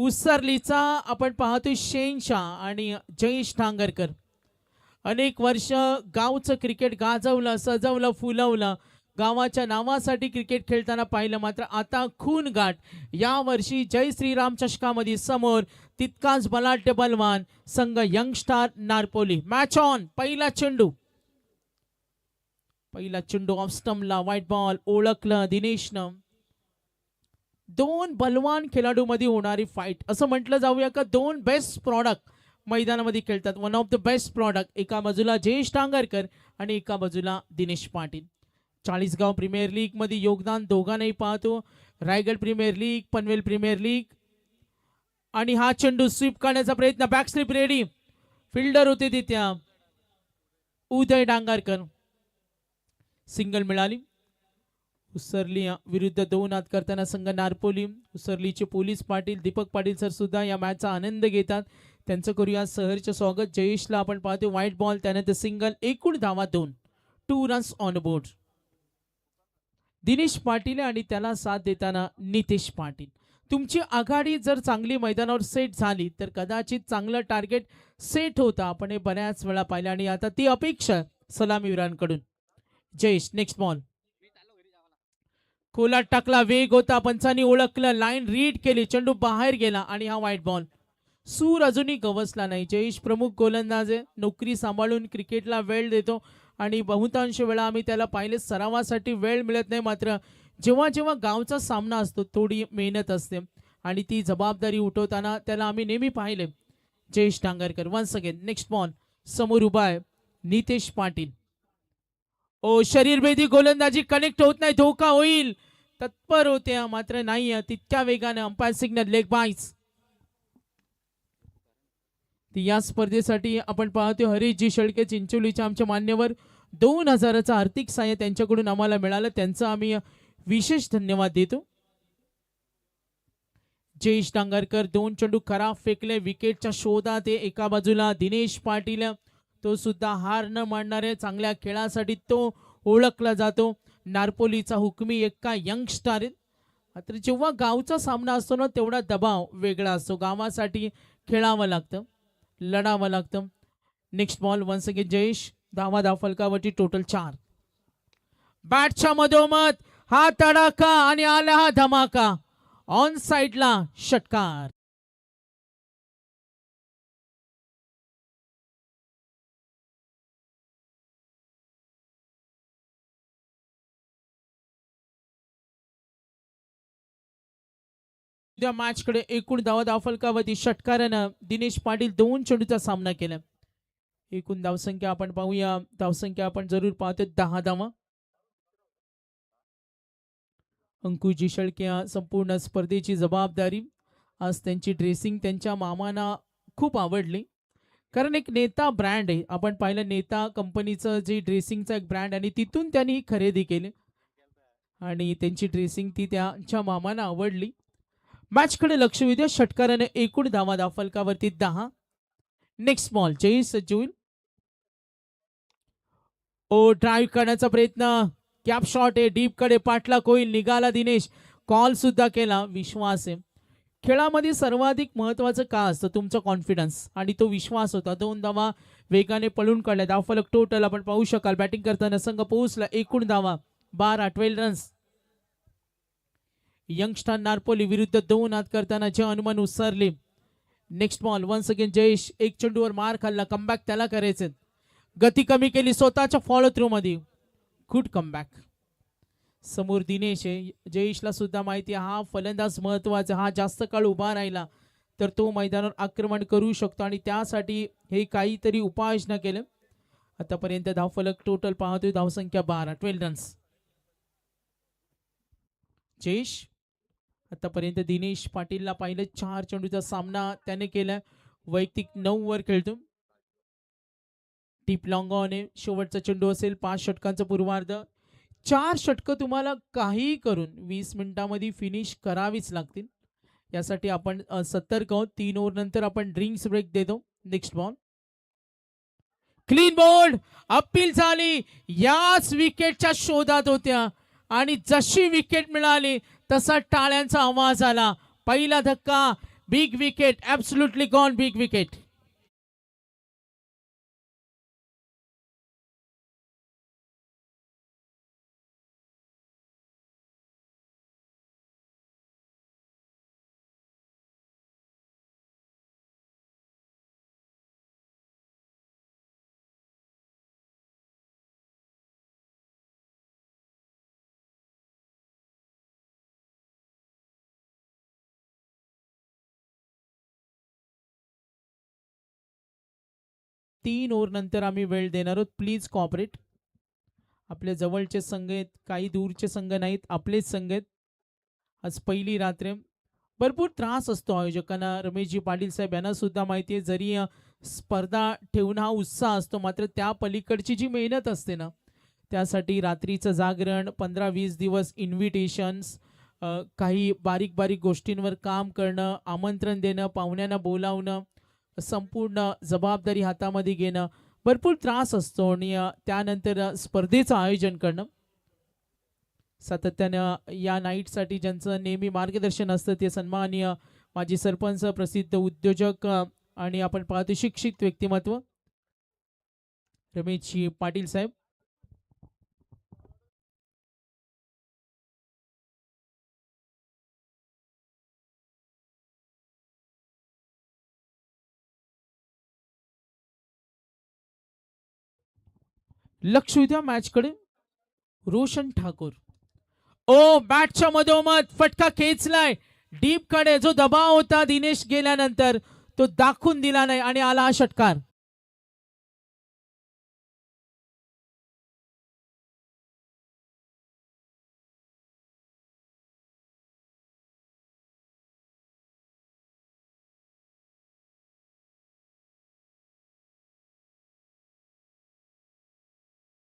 उसरलीचा आपण पाहतोय शेनशाह आणि जयेश ठांगरकर. अनेक वर्ष गावचं क्रिकेट गाजवलं, सजवलं, फुलवलं. गावाच्या नावासाठी क्रिकेट खेळताना पाहिलं. मात्र आता खून गाठ या वर्षी जय श्रीराम चषकामध्ये समोर तितकाच बलाढ्य बलवान संघ यंगस्टार नारपोली. Match on. पहिला चेंडू ऑफ स्टंपला, व्हाईट बॉल ओळखलं दिनेशनं. दोन बलवान खेळाडूंमध्ये होणारी फाईट असं म्हटलं जाऊया का, दोन बेस्ट प्रॉडक्ट मैदानामध्ये खेळतात. One of the best product. एका बाजूला जयेश ठांगरकर आणि एका बाजूला दिनेश पाटील. चाळीसगाव प्रीमियर लीग मध्ये योगदान दोघांनाही पाहतो. Raigad premier league, Panvel premier league. आणि हा चेंडू स्वीप करण्याचा प्रयत्न, बॅक स्लिप रेडी. फिल्डर होते तिथे उदय डांगरकर. सिंगल मिळाली. उसरली विरुद्ध 2 हात करताना संघ नारपोली. उसरलीचे पोलीस पाटील दीपक पाटील सर सुद्धा या मॅचचा आनंद घेतात. त्यांचं करूया सहर्ष स्वागत. जयेशला आपण पाहतो व्हाईट बॉल, त्यानंतर सिंगल. एकूण धावा 2 runs on board. Dinesh Patil आणि त्याला साथ देताना नितेश पाटील. तुमची आघाडी जर चांगली मैदानावर सेट झाली तर कदाचित चांगलं टार्गेट सेट होतं. आपण हे बऱ्याच वेळा पाहिलं आणि आता ती अपेक्षा सलामीवीरांकडून. Jayesh next ball. खोलात टाकला, वेग होता, पंचांनी ओळखलं, लाईन रीड केली, चेंडू बाहेर गेला आणि हा व्हाईट बॉल. सूर अजूनही गवसला नाही. जयेश प्रमुख गोलंदाज आहे, नोकरी सांभाळून क्रिकेटला वेळ देतो आणि बहुतांश वेळा आम्ही त्याला पाहिले सरावासाठी वेळ मिळत नाही. मात्र जेव्हा जेव्हा गावचा सामना असतो थोडी मेहनत असते आणि ती जबाबदारी उठवताना त्याला आम्ही नेहमी पाहिले. Jayesh Thangarkar once again next ball. समोर उभा आहे नितेश पाटील. ओ शरीरभेदी गोलंदाजी कनेक्ट होत नाही, धोका होईल. तत्पर होते मात्र नाही तितक्या वेगाने. अंपायर सिग्नल लेग बाईस. या स्पर्धेसाठी आपण पाहतो हरीशजी शेळके चिंचोलीच्या आमचे मान्यवर. 2000चं आर्थिक सहाय्य त्यांच्याकडून आम्हाला मिळालं, त्यांचं आम्ही विशेष धन्यवाद देतो. जयेश ठांगरकर 2 चेंडू खराब फेकले, विकेटच्या शोधात. एका बाजूला दिनेश पाटील, तो सुद्धा हार न मानणारे, चांगल्या खेळासाठी तो ओळखला जातो. नारपोलीचा हुकमी एक्का यंगस्टार. मात्र जेव्हा गावचा सामना असतो ना तेवढा दबाव वेगळा असतो. गावासाठी खेळावं लागतं, लढावं लागतं. Next ball once again Jayesh. धावा फलकावरती टोटल 4. बॅटच्या मधोमध हा तडाखा आणि आला हा धमाका. ऑन साइडला षटकार. मॅच कडे एकूण धावा फलकावरती षटकारानं दिनेश पाटील 2 चेंडूचा सामना केला. एकूण धावसंख्या आपण पाहूया. धावसंख्या आपण जरूर पाहतो 10 धावा. अंकुजी शेळके संपूर्ण स्पर्धेची जबाबदारी. आज त्यांची ड्रेसिंग त्यांच्या मामांना खूप आवडली, कारण एक नेता ब्रँड आहे. आपण पाहिलं नेता कंपनीचं जे ड्रेसिंगचा एक ब्रँड आणि तिथून त्यांनी खरेदी केली आणि त्यांची ड्रेसिंग ती त्यांच्या मामांना आवडली. मॅचकडे लक्ष देऊ. षटकाराने एकूण धावा फलकावरती 10. नेक्स्ट बॉल जयेश सज्ज होईल. ओ ड्राईव्ह करण्याचा प्रयत्न, कॅप शॉट आहे, डीप कडे पाठलाग होईल, निघाला दिनेश. कॉल सुद्धा केला. विश्वास आहे खेळामध्ये सर्वाधिक महत्वाचं का असतं, तुमचा कॉन्फिडन्स आणि तो विश्वास होता. 2 धावा वेगाने पळून काढल्या. धावफलक टोटल आपण पाहू शकाल. बॅटिंग करताना संघ पोहोचला. एकूण धावा 12 रन्स. यंगस्टार नारपोली विरुद्ध 2 हात करताना जे हनुमान उसरले. Next ball once again Jayesh. एक चेंडूवर मार खाल्ला, कमबॅक त्याला करायचे. गती कमी केली स्वतःच्या फॉलो थ्रू मध्ये. Good comeback. समोर दिनेश आहे. जयेशला सुद्धा माहिती आहे हा फलंदाज महत्वाचा. हा जास्त काळ उभा राहिला तर तो मैदानावर आक्रमण करू शकतो आणि त्यासाठी हे काहीतरी उपाययोजना केलं. आतापर्यंत धावफलक टोटल पाहतोय धावसंख्या 12 रन्स. जयेश आतापर्यंत दिनेश पाटीलला पाहिलं 4 चेंडूचा सामना त्याने केला. वैयक्तिक 9 वर खेळतो. टीप लॉंग ऑन आहे. शेवटचा चेंडू असेल. 5 षटकांचा पूर्वार्ध. 4 षटकं तुम्हाला काही करून 20 मिनिटांमध्ये फिनिश करावीच लागतील. यासाठी आपण सतर्क आहोत. 3 ओव्हर नंतर आपण ड्रिंक्स ब्रेक देतो. Next ball. Clean bowled. Appeal झाली. याच विकेटच्या शोधात होत्या आणि जशी विकेट मिळाली तसा टाळ्यांचा आवाज आला. पहिला धक्का big wicket, absolutely gone, big wicket. तीन ओव्हर नंतर आम्ही वेळ देणार आहोत. Please cooperate. आपल्या जवळचे संघ आहेत, काही दूरचे संघ नाहीत, आपलेच संघ आहेत. आज पहिली रात्र आहे. भरपूर त्रास असतो आयोजकांना. रमेशजी पाटील साहेब यांना सुद्धा माहिती आहे, जरी स्पर्धा ठेवून हा उत्साह असतो, मात्र त्या पलीकडची जी मेहनत असते ना, त्यासाठी रात्रीचं जागरण, 15-20 दिवस इन्व्हिटेशन्स, काही बारीक बारीक गोष्टींवर काम करणं, आमंत्रण देणं, पाहुण्यांना बोलावणं, संपूर्ण जबाबदारी हातामध्ये घेणं, भरपूर त्रास असतो. आणि त्यानंतर स्पर्धेचं आयोजन करणं, सातत्यानं या नाईटसाठी ज्यांचं नेहमी मार्गदर्शन असतं ते सन्माननीय माजी सरपंच, प्रसिद्ध उद्योजक आणि आपण पाहतो शिक्षित व्यक्तिमत्व रमेशजी पाटील साहेब. लक्ष द्या मॅचकडे. रोशन ठाकूर, ओ बॅटच्या मधोमध फटका खेचलाय डीप कडे. जो दबाव होता दिनेश गेल्यानंतर तो दाखवून दिला नाही आणि आला हा षटकार.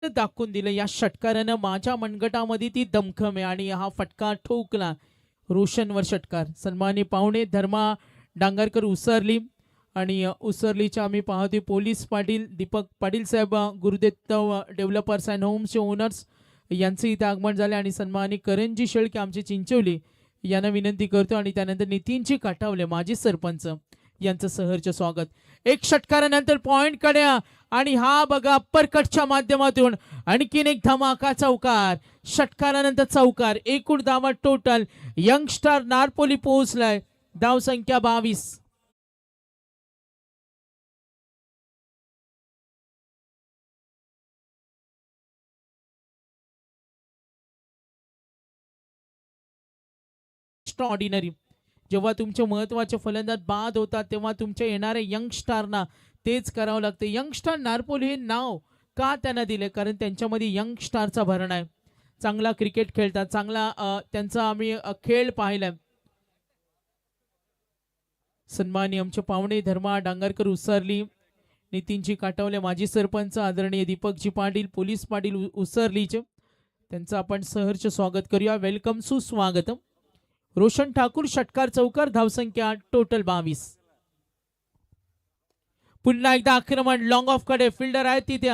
दाखवून दिलं या षटकारानं. माझ्या मनगटामध्ये ती दमखम आहे आणि हा फटका ठोकला रोशनवर षटकार. सन्मानी पाहुणे धर्मा डांगरकर उसरली आणि उसरलीच्या आम्ही पाहतोय पोलीस पाटील दीपक पाटील साहेब, गुरुदत्त डेव्हलपर्स अँड होम्सचे ओनर्स यांचं इथे आगमन झाले आणि सन्मानी करणजी शेळके आमचे चिंचवली यांना विनंती करतो आणि त्यानंतर नितीनजी काठावले माजी सरपंच यांचं सहर्ष स्वागत. एक षटकारानंतर पॉइंट कडे आणि हा बघा अप्परकटच्या माध्यमातून आणखीन एक धमाका चौकार. षटकारानंतर चौकार. एकूण धावा टोटल. यंगस्टार नारपोली पोहोचलाय. धाव संख्या 22. ऑर्डिनरी. जेव्हा तुमचे महत्वाचे फलंदाज बाद होतात तेव्हा तुमच्या येणाऱ्या यंगस्टारना तेच करावं लागतं. यंगस्टार नारपोली हे नाव का त्यांना दिले? कारण त्यांच्यामध्ये यंगस्टारचा भरणा आहे. चांगला क्रिकेट खेळतात, चांगला त्यांचा आम्ही खेळ पाहिलाय. सन्मानी आमचे पाहुणे धर्मा डांगरकर उसरली, नितीनजी काटवले माजी सरपंच, आदरणीय दीपकजी पाटील पोलीस पाटील उसरलीचे त्यांचं आपण सहर्ष स्वागत करूया. वेलकम, सुस्वागतम. रोशन ठाकूर षटकार चौकार. धावसंख्या टोटल 22. पुन्हा एकदा आक्रमण लॉंग ऑफ कडे. फिल्डर आहे तिथे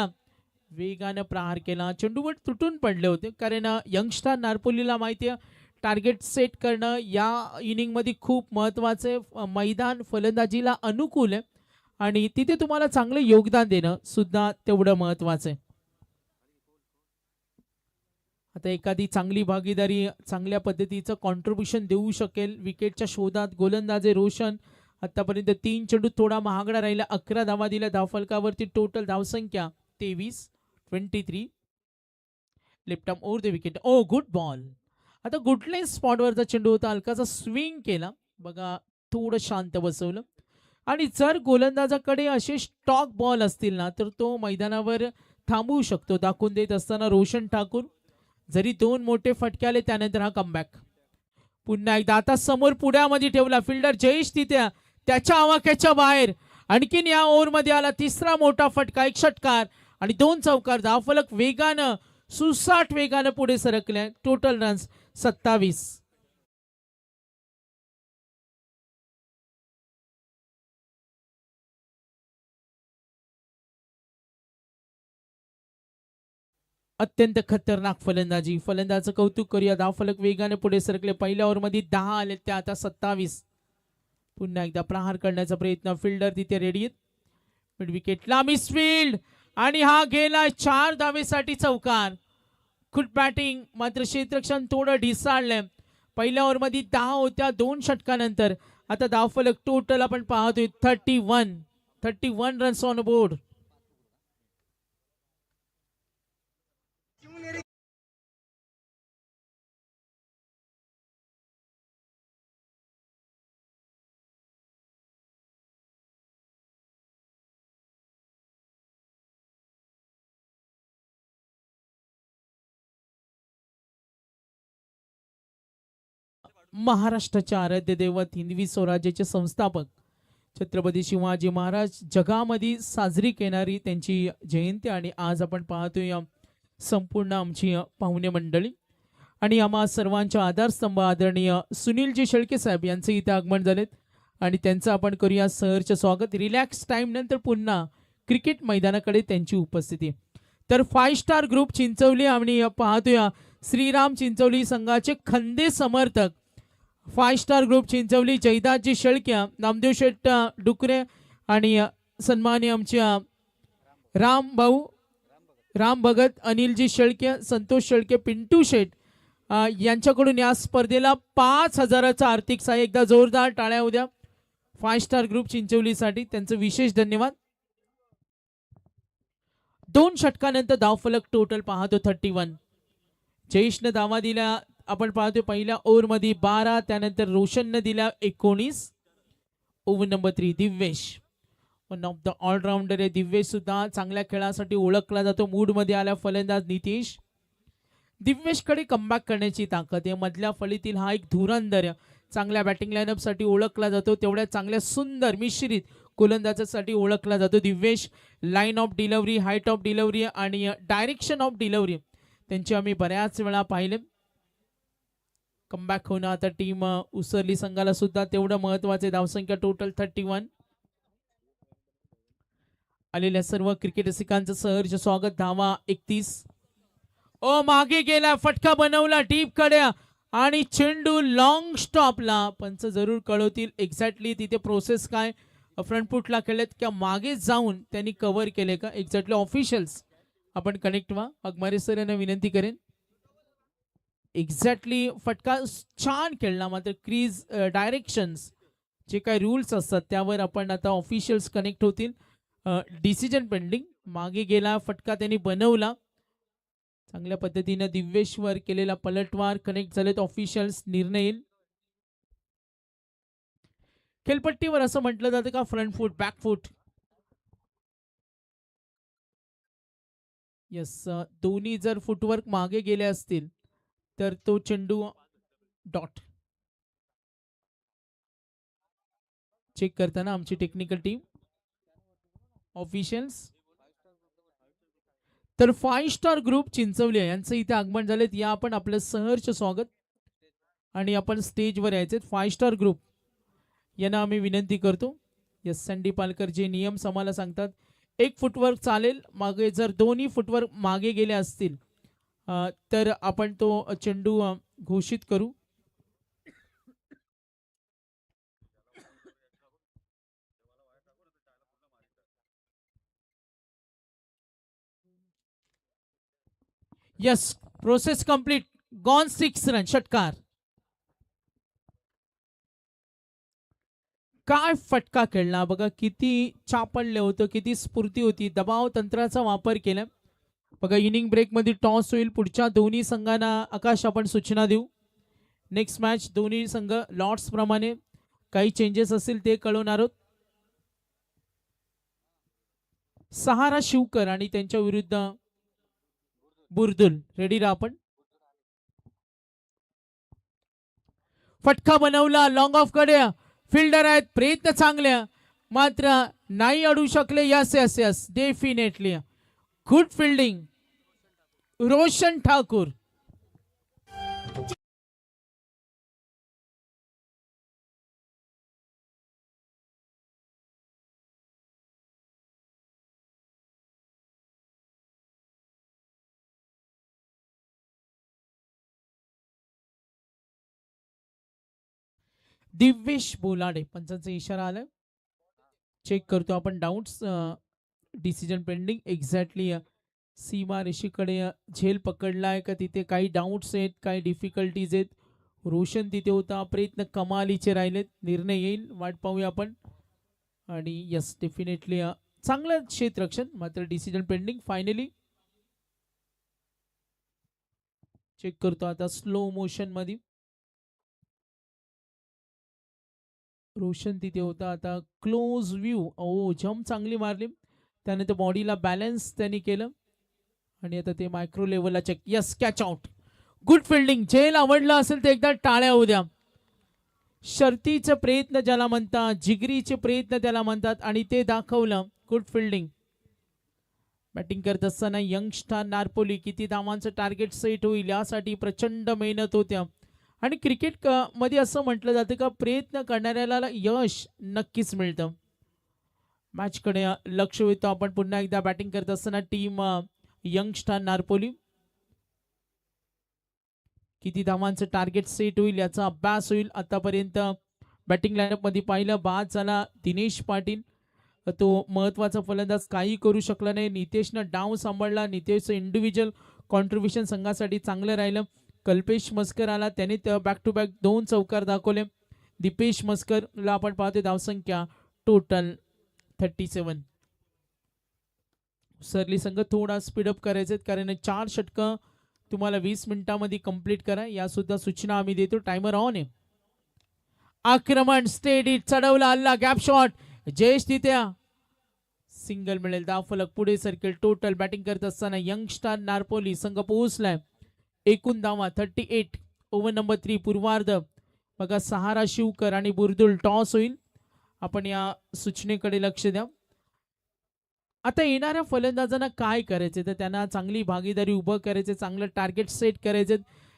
वेगानं प्रहार केला. चेंडूवर तुटून पडले होते कारण यंगस्टार नारपोलीला माहिती आहे टार्गेट सेट करणं या इनिंग मध्ये खूप महत्वाचे. मैदान फलंदाजीला अनुकूल आहे आणि तिथे तुम्हाला चांगलं योगदान देणं सुद्धा तेवढं महत्वाचं आहे. आता एखादी चांगली भागीदारी चांगल्या पद्धतीचं कॉन्ट्रीब्युशन देऊ शकेल विकेटच्या शोधात गोलंदाज रोशन. आतापर्यंत 3 चेंडू थोडा महागडा राहिला. 11 धावा दिल्या धावफलकावरती. टोटल धावसंख्या 23. Left arm over the wicket. Oh good ball. आता गुडलाईन स्पॉटवरचा चेंडू होता. हलकाचा स्विंग केला बघा, थोडं शांत बसवलं. आणि जर गोलंदाजाकडे असे स्टॉक बॉल असतील ना तर तो मैदानावर थांबवू शकतो. दाखवून देत असताना रोशन ठाकूर जरी 2 मोठे फटके आले त्यानंतर हा कमबॅक. पुन्हा एकदा आता समोर पुढ्यामध्ये ठेवला. फिल्डर जयेश तिथे त्याच्या आवाक्याच्या बाहेर. आणखीन या ओव्हरमध्ये आला तिसरा मोठा फटका. 1 षटकार आणि 2 चौकार. धावफलक वेगानं सुसाट वेगानं पुढे सरकले. Total runs 27. अत्यंत खतरनाक फलंदाजी. फलंदाजाचं कौतुक करूया. धावफलक वेगाने पुढे सरकले. पहिल्या ओव्हरमध्ये 10 आले, त्या आता 27. पुन्हा एकदा प्रहार करण्याचा प्रयत्न, फिल्डर तिथे रेडी आहेत. मिड विकेटला मिसफील्ड आणि हा गेला 4 धावेसाठी चौकार. गुड बॅटिंग, मात्र क्षेत्ररक्षण थोडं ढिसाळलंय. पहिल्या ओव्हरमध्ये 10 होत्या 2 षटकानंतर. आता धावफलक टोटल आपण पाहतोय 31 रन्स ऑन बोर्ड. महाराष्ट्राचे आराध्य दैवत, हिंदवी स्वराज्याचे संस्थापक छत्रपती शिवाजी महाराज जगामध्ये साजरी करणारी त्यांची जयंती. आणि आज आपण पाहतोय संपूर्ण आमची पाहुणे मंडळी आणि आम्हा सर्वांच्या आधारस्तंभ आदरणीय सुनीलजी शेळके साहेब यांचे इथे आगमन झालेत आणि त्यांचं आपण करूया सहर्ष स्वागत. रिलॅक्स टाइम नंतर पुन्हा क्रिकेट मैदानाकडे त्यांची उपस्थिती. तर 5 स्टार ग्रुप चिंचवली आणि पाहतोय श्रीराम चिंचवली संघाचे खंदे समर्थक 5 स्टार ग्रुप चिंचवली जयदासजी शेळके, नामदेव शेठ डुकरे आणि सन्माननीय आमच्या राम भगत, अनिलजी शेळके, संतोष शेळके, पिंटू शेठ यांच्याकडून या स्पर्धेला 5,000चा आर्थिक सहाय्य. एकदा जोरदार टाळ्या उद्या 5 स्टार ग्रुप चिंचवलीसाठी, त्यांचं विशेष धन्यवाद. 2 षटकानंतर धावफलक टोटल पाहतो 31. जयेशनं धावा दिल्या आपण पाहतोय पहिल्या ओव्हरमध्ये 12, त्यानंतर रोशननं दिल्या 19. Over number 3 Divyesh, one of the allrounder आहे दिव्येश, सुद्धा चांगल्या खेळासाठी ओळखला जातो. मूडमध्ये आल्या फलंदाज नितीश. दिव्येशकडे कमबॅक करण्याची ताकद आहे. मधल्या फळीतील हा एक धुरंधर चांगल्या बॅटिंग लाईनअपसाठी ओळखला जातो. तेवढ्या चांगल्या सुंदर मिश्रित गोलंदाजासाठी ओळखला जातो Divyesh. Line of delivery, height of delivery आणि डायरेक्शन ऑफ डिलिव्हरी त्यांची आम्ही बऱ्याच वेळा पाहिले. कमबॅक होणं आता टीम उसरली संघाला सुद्धा तेवढं महत्वाचे. धावसंख्या टोटल 31. आलेल्या सर्व क्रिकेट रसिकांचं सहर्ष स्वागत. धावा 31. ओ मागे गेला, फटका बनवला डीप कडे आणि चेंडू लॉंग स्टॉपला. पंच जरूर कळवतील एक्झॅक्टली तिथे प्रोसेस काय. फ्रंट फुटला खेळलेत किंवा मागे जाऊन त्यांनी कव्हर केले का. एक्झॅक्टली ऑफिशियल्स आपण कनेक्ट व्हा. अगमारे सर यांना विनंती करेन. एक्झॅक्टली फटका छान खेळला, मात्र क्रीज डायरेक्शन्स जे काही रूल्स असतात त्यावर आपण आता ऑफिशियल्स कनेक्ट होतील. Decision pending. मागे गेला फटका त्यांनी बनवला. चांगल्या पद्धतीने दिव्येशवर केलेला पलटवार कनेक्ट झालेत ऑफिशियल्स. निर्णय येईल. खेळपट्टीवर असं म्हटलं जातं का फ्रंट फूट बॅक फूट. यस, दोन्ही जर फुटवर्क मागे गेले असतील तर तो चेंडू डॉट. चेक करताना आमची टेक्निकल टीम ऑफिशियल्स. तर 5 स्टार ग्रुप चिंचवली यांचं इथे आगमन झालेत. या आपण आपलं सहर्ष स्वागत आणि आपण स्टेजवर यायचे. 5 स्टार ग्रुप यांना आम्ही विनंती करतो. यस, संडी पालकर जे नियम आम्हाला सांगतात, 1 फुटवर्क चालेल. मागे जर दोन्ही फुटवर्क मागे गेले असतील तर आपण तो चेंडू घोषित करू. Yes, process complete. Gone 6 run. षटकार. काय फटका खेळला बघा, किती चापडले होतं, किती स्फूर्ती होती. दबाव तंत्राचा वापर केला बघा. इनिंग ब्रेक मध्ये टॉस होईल. पुढच्या दोन्ही संघांना आकाश आपण सूचना देऊ. नेक्स्ट मॅच दोन्ही संघ लॉट्स प्रमाणे काही चेंजेस असतील ते कळवणार आहोत. सहारा शिवकर आणि त्यांच्या विरुद्ध बुर्दुल. रेडी राहा आपण. फटका बनवला लॉंग ऑफ कडे. फिल्डर आहेत, प्रयत्न चांगल्या, मात्र नाही अडू शकले. Yes yes yes, definitely good fielding Roshan Thakur. Divyesh Bolade पंचांचा इशारा आलाय. चेक करतो आपण डाऊट्स. Decision pending. एक्झॅक्टली सीमा रेषेकडे झेल पकडलाय का तिथे काही डाऊट्स आहेत, काही डिफिकल्टीज आहेत. रोशन तिथे होता. प्रयत्न कमालीचे राहिलेत. निर्णय येईल, वाट पाहूया आपण. आणि यस डेफिनेटली चांगलं क्षेत्ररक्षण, मात्र डिसिजन पेंडिंग. फायनली चेक करतो आता स्लो मोशन मध्ये. रोशन तिथे होता. आता क्लोज व्ह्यू. ओ जम्प चांगली मारली. त्यानंतर बॉडीला बॅलन्स त्यांनी केलं आणि आता ते मायक्रो लेवलला check. Yes catch out. Good fielding. झेल आवडला असेल तर एकदा टाळ्या होऊ द्या. शर्तीचे प्रयत्न ज्याला म्हणतात, जिगरीचे प्रयत्न त्याला म्हणतात आणि ते दाखवलं. Good fielding. बॅटिंग करत असताना यंगस्टार नारपोली किती धावांचं टार्गेट सेट होईल यासाठी प्रचंड मेहनत होत्या. आणि क्रिकेट मध्ये असं म्हटलं जातं का प्रयत्न करणाऱ्याला यश नक्कीच मिळतं. मॅचकडे लक्ष वेधतो आपण पुन्हा एकदा. बॅटिंग करत असताना टीम यंगस्टार नारपोली किती धावांचं टार्गेट सेट होईल याचा अभ्यास होईल. आतापर्यंत बॅटिंग लाईनअप मध्ये पाहिलं बाद झाला दिनेश पाटील, तो महत्वाचा फलंदाज काही करू शकला नाही. नितेशनं डाव सांभाळला. नितेशचं इंडिव्हिज्युअल कॉन्ट्रीब्युशन संघासाठी चांगलं राहिलं. कल्पेश मस्कर आला, त्याने बॅक टू बॅक 2 चौकार दाखवले. दीपेश मस्करला आपण पाहतोय धावसंख्या टोटल 37. सरली संघ थोडा स्पीडअप करायचे कारण 4 षटकं तुम्हाला 20 मिनिटांमध्ये कंप्लीट करा, या सुद्धा सूचना आम्ही देतो. टायमर ऑन आहे. आक्रमण स्टेडी चढवला हल्ला. Gap shot. जयेश तिथे सिंगल मिळेल. धावफलक पुढे सरकेल. टोटल बॅटिंग करत असताना यंगस्टार नारपोली संघ पोहोचलाय. एकूण धावा 38. ओव्हर नंबर 3 पूर्वार्ध. बघा सहारा शिवकर आणि बुरदुल टॉस होईल. आपण या सूचनेकडे लक्ष द्या. आता येणाऱ्या फलंदाजांना काय करायचे तर त्यांना चांगली भागीदारी उभं करायचे, चांगलं टार्गेट सेट करायचे,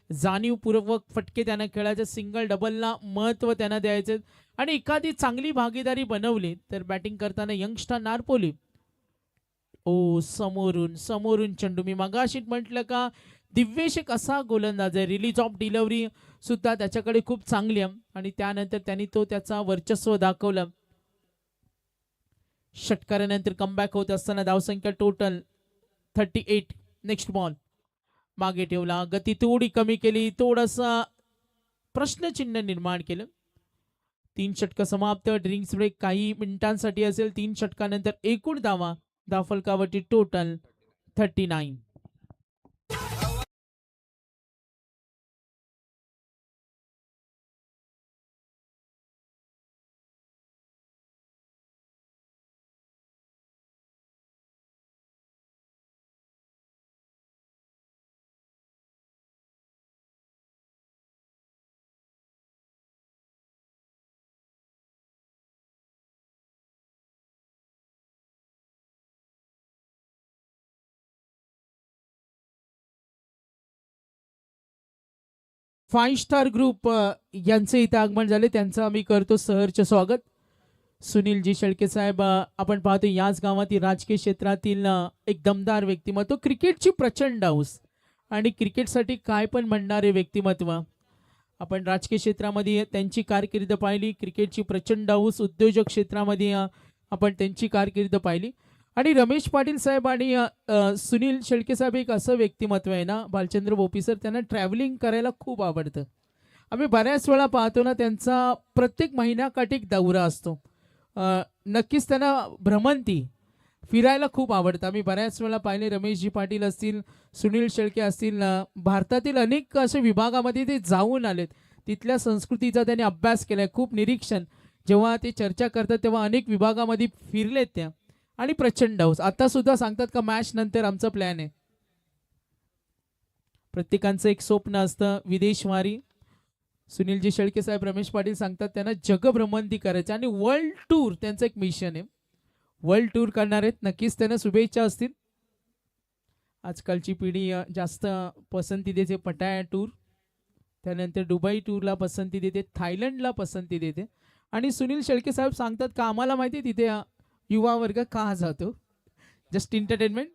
जाणीवपूर्वक फटके त्यांना खेळायचे, सिंगल डबलला महत्त्व त्यांना द्यायचे आणि एखादी चांगली भागीदारी बनवली तर बॅटिंग करताना यंगस्टार नारपोली ओ समोरून समोरून चेंडू. मी मगाशी म्हटलं का दिव्येश एक असा गोलंदाज आहे, रिलीज ऑफ डिलिव्हरी सुद्धा त्याच्याकडे खूप चांगली आहे आणि त्यानंतर त्यांनी तो त्याचा वर्चस्व दाखवलं. षटकारानंतर कमबॅक होत असताना धावसंख्या टोटल 38. नेक्स्ट बॉल मागे ठेवला, गती थोडी कमी केली, थोडासा प्रश्नचिन्ह निर्माण केलं. 3 षटक समाप्त. ड्रिंक्स ब्रेक काही मिनिटांसाठी असेल. 3 षटकानंतर एकूण धावा धावफलकावरती टोटल 39. फाईव्ह स्टार ग्रुप यांचे इथे आगमन झाले, त्यांचं आम्ही करतो सहर्ष स्वागत. सुनीलजी शेळके साहेब आपण पाहतो याच गावातील राजकीय क्षेत्रातील एक दमदार व्यक्तिमत्व, क्रिकेटची प्रचंड हौस आणि क्रिकेटसाठी काय पण म्हणणारे व्यक्तिमत्व. आपण राजकीय क्षेत्रामध्ये त्यांची कारकीर्द पाहिली, क्रिकेटची प्रचंड हौस, उद्योजक क्षेत्रामध्ये आपण त्यांची कारकीर्द पाहिली. आणि रमेश पाटील साहेब आणि सुनील शेळके साहेब एक असं व्यक्तिमत्व आहे ना भालचंद्र बोपी सर, त्यांना ट्रॅव्हलिंग करायला खूप आवडतं. आम्ही बऱ्याच वेळा पाहतो ना त्यांचा प्रत्येक महिन्याकाठी एक दौरा असतो. नक्कीच त्यांना भ्रमंती फिरायला खूप आवडतं. आम्ही बऱ्याच वेळा पाहिले रमेशजी पाटील असतील, सुनील शेळके असतील, भारतातील अनेक अशा विभागामध्ये ते जाऊन आलेत, तिथल्या संस्कृतीचा त्यांनी अभ्यास केलाय, खूप निरीक्षण. जेव्हा ते चर्चा करतात तेव्हा अनेक विभागामध्ये फिरलेत त्या आणि प्रचंड हौस. आता सुद्धा सांगतात का मॅच नंतर आमचं प्लॅन आहे. प्रत्येकांचं एक स्वप्न असतं विदेशवारी. सुनीलजी शेळके साहेब रमेश पाटील सांगतात त्यांना जगभ्रमंती करायची आणि वर्ल्ड टूर त्यांचं एक मिशन आहे. वर्ल्ड टूर करणार आहेत, नक्कीच त्यांना शुभेच्छा असतील. आजकालची पिढी जास्त पसंती देते पटाया टूर, त्यानंतर दुबई टूरला पसंती देते, थायलंडला पसंती देते. आणि सुनील शेळके साहेब सांगतात का आम्हाला माहिती आहे तिथे युवा वर्ग का जातो, जस्ट एंटरटेनमेंट.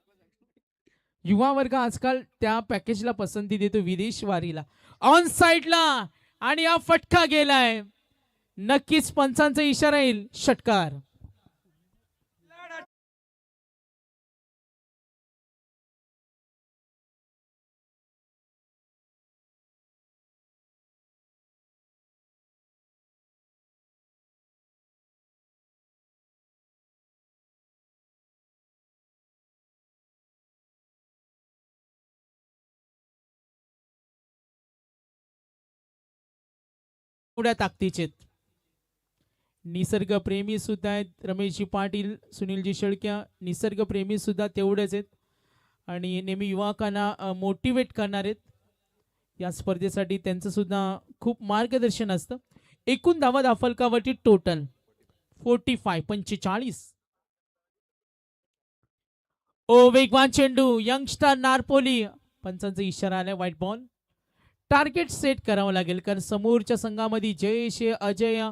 युवा वर्ग आजकाल त्या पॅकेजला पसंती देतो, विदेश वारीला. ऑन साइडला आणि हा फटका गेलाय. नक्कीच पंचांचा इशारा येईल, षटकार. एवढ्या ताकदीचे निसर्गप्रेमी सुद्धा आहेत रमेशजी पाटील, सुनीलजी शेळक्या. निसर्गप्रेमी सुद्धा तेवढेच आहेत आणि नेहमी युवकांना मोटिवेट करणार आहेत. या स्पर्धेसाठी त्यांचं सुद्धा खूप मार्गदर्शन असतं. एकूण धावा फलकावरती टोटल 45. ओ वेगवान चेंडू, यंगस्टर नारपोली. पंचांचा इशारा आलाय, व्हाईट बॉल. टार्गेट सेट करावं लागेल कारण समोरच्या संघामध्ये Jayesh Ajay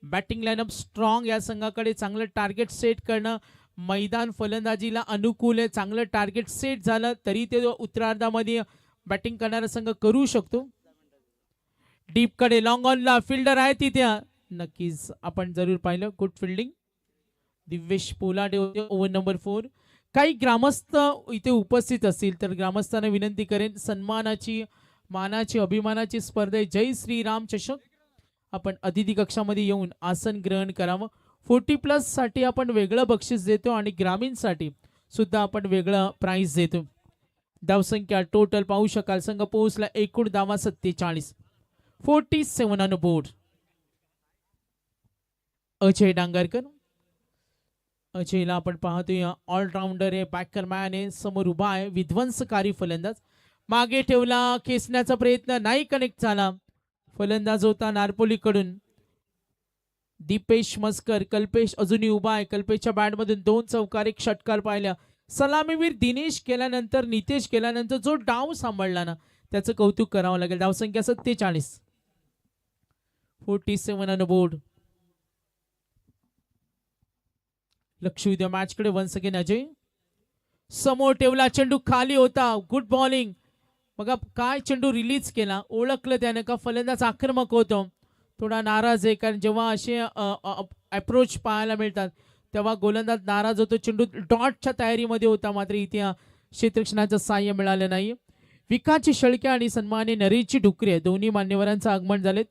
batting line-up strong. या संघाकडे चांगलं टार्गेट सेट करणं मैदान फलंदाजीला अनुकूल आहे. चांगलं टार्गेट सेट झालं तरी ते उत्तरार्धामध्ये बॅटिंग करणारा संघ करू शकतो. डीप कडे लॉंग ऑनला फिल्डर आहे तिथे. नक्कीच आपण जरूर पाहिलं, गुड फिल्डिंग. दिव्येश पोलाडे होते, ओव्हर नंबर 4. काही ग्रामस्थ इथे उपस्थित असतील तर ग्रामस्थांना विनंती करेन, सन्मानाची मानाची अभिमानाची स्पर्धा जय श्रीराम चषक. आपण अतिथी कक्षामध्ये येऊन आसन ग्रहण करावं. 40+ साठी आपण वेगळं बक्षीस देतो आणि ग्रामीणसाठी सुद्धा आपण वेगळं प्राइस देतो. धावसंख्या टोटल पाहू शकाल, संघ पोहोचला एकूण धावा 47. 47 ऑन बोर्ड. अजय डांगरकर. अजयला आपण पाहतोय ऑलराऊंडर आहे, बॅकर मॅन आहे, समोर उभा आहे, विध्वंसकारी फलंदाज. मागे ठेवला, खेचण्याचा प्रयत्न नाही, कनेक्ट झाला. फलंदाज होता नारपोलीकडून दीपेश मस्कर. कल्पेश अजूनही उभा आहे. कल्पेशच्या बॅटमधून 2 चौकार 1 षटकार पाहिल्या. सलामीवीर दिनेश केल्यानंतर, नितेश केल्यानंतर जो डाव सांभाळला ना, त्याचं कौतुक करावं लागेल. धावसंख्या 47. 47 ऑन बोर्ड. लक्ष द्या मॅचकडे. Once again Ajay. समोर ठेवला, चेंडू खाली होता, गुड बॉलिंग. बघा काय चेंडू रिलीज केला, ओळखलं त्याने का फलंदाज आक्रमक होतो. थोडा नाराज आहे कारण जेव्हा असे अप्रोच पाहायला मिळतात तेव्हा गोलंदाज नाराज होतो. चेंडू डॉटच्या तयारीमध्ये होता, मात्र इथे क्षेत्ररक्षणाचं साह्य मिळालं नाही. विकासजी शेळके आणि सन्मान्य नरेशजी डुकरे दोन्ही मान्यवरांचं आगमन झालेत.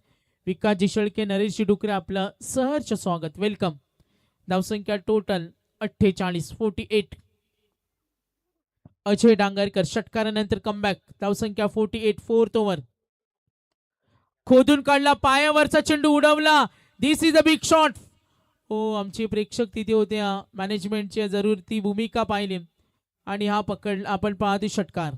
विकासजी शेळके, नरेशजी डुकरे, आपलं सहर्ष स्वागत, वेलकम. धावसंख्या टोटल 48. 48. अजय डांगरकर षटकारानंतर कमबॅक. धावसंख्या 48. 4th over. खोदून काढला, पायावरचा चेंडू उडवला. दिस इज अ बिग शॉट. हो, आमचे प्रेक्षक तिथे होते, मॅनेजमेंटची जरूर ती भूमिका पाहिली आणि हा पकड आपण पाहतो षटकार.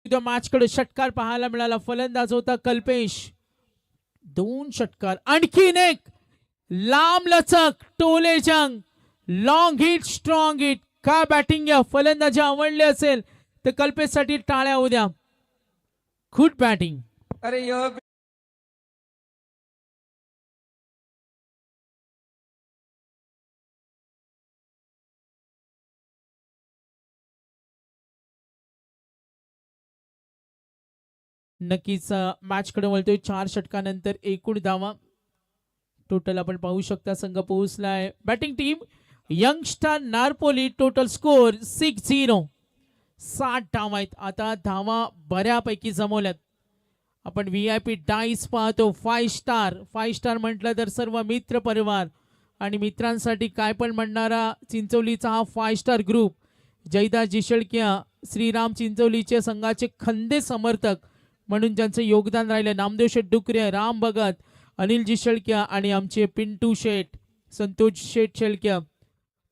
मॅचकडे षटकार पाहायला मिळाला. फलंदाज होता कल्पेश. 2 षटकार, आणखीन एक लांब लचक, टोले जंग, लॉंग हिट, स्ट्रॉंग हिट. का बॅटिंग या फलंदाजी आवडले असेल तर कल्पेशसाठी टाळ्या उद्या. Good batting. अरे नक्कीच मॅचकडे वळतोय. 4 षटकानंतर एकूण धावा टोटल आपण पाहू शकता. संघ पोहोचलाय. Batting team youngster Narpoli. Total score 60. 60 धावा आहेत. आता धावा बऱ्यापैकी जमवल्यात. आपण VIP डाईस पाहतो. 5 स्टार. 5 स्टार म्हटलं तर सर्व मित्र परिवार आणि मित्रांसाठी काय पण म्हणणारा चिंचोलीचा हा 5 स्टार ग्रुप. जयदासजी शेळकिया, श्रीराम चिंचोलीचे संघाचे खंदे समर्थक म्हणून ज्यांचं योगदान राहिलं, नामदेव शेठ डुकरे, राम भगत, अनिलजी शेळक्या आणि आमचे पिंटू शेठ, संतोष शेठ शेळक्या,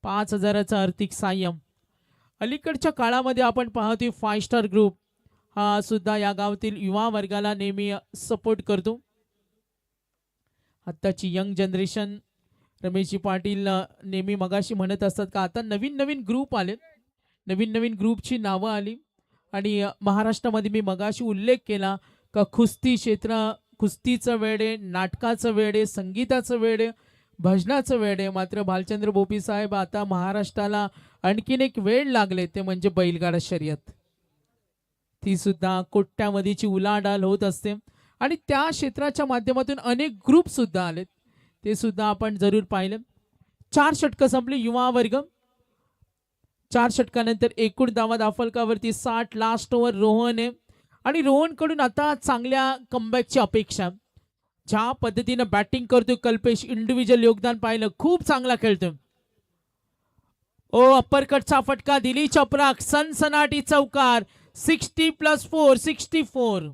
5,000चं आर्थिक साह्य. अलीकडच्या काळामध्ये आपण पाहतोय 5 स्टार ग्रुप हा सुद्धा या गावातील युवा वर्गाला नेहमी सपोर्ट करतो. आत्ताची यंग जनरेशन, रमेशजी पाटील नेहमी मगाशी म्हणत असतात का आता नवीन नवीन ग्रुप आले, नवीन नवीन ग्रुपची नावं आली आणि महाराष्ट्रामध्ये मी मगाशी उल्लेख केला का कुस्ती क्षेत्र कुस्तीचं वेड आहे, नाटकाचं वेड आहे, संगीताचं वेड आहे, भजनाचं वेड आहे. मात्र भालचंद्र बोपी साहेब आता महाराष्ट्राला आणखीन एक वेड लागले ते म्हणजे बैलगाडा शर्यत. ती सुद्धा कोट्यावधीची उलाढाल होत असते आणि त्या क्षेत्राच्या माध्यमातून अनेक ग्रुप सुद्धा आलेत, ते सुद्धा आपण जरूर पाहिलं. 4 षटकं संपली युवा वर्ग. 4 षटकानंतर एकूण धावा दाफलकावरती 60. लास्ट ओव्हर रोहन आहे आणि रोहनकडून आता चांगल्या कमबॅकची अपेक्षा. ज्या पद्धतीनं बॅटिंग करतोय कल्पेश, इंडिव्हिज्युअल योगदान पाहिलं, खूप चांगला खेळतोय. ओ अप्परकटचा फटका, दिली चपराक, सनसनाटी चौकार. 60+4 64.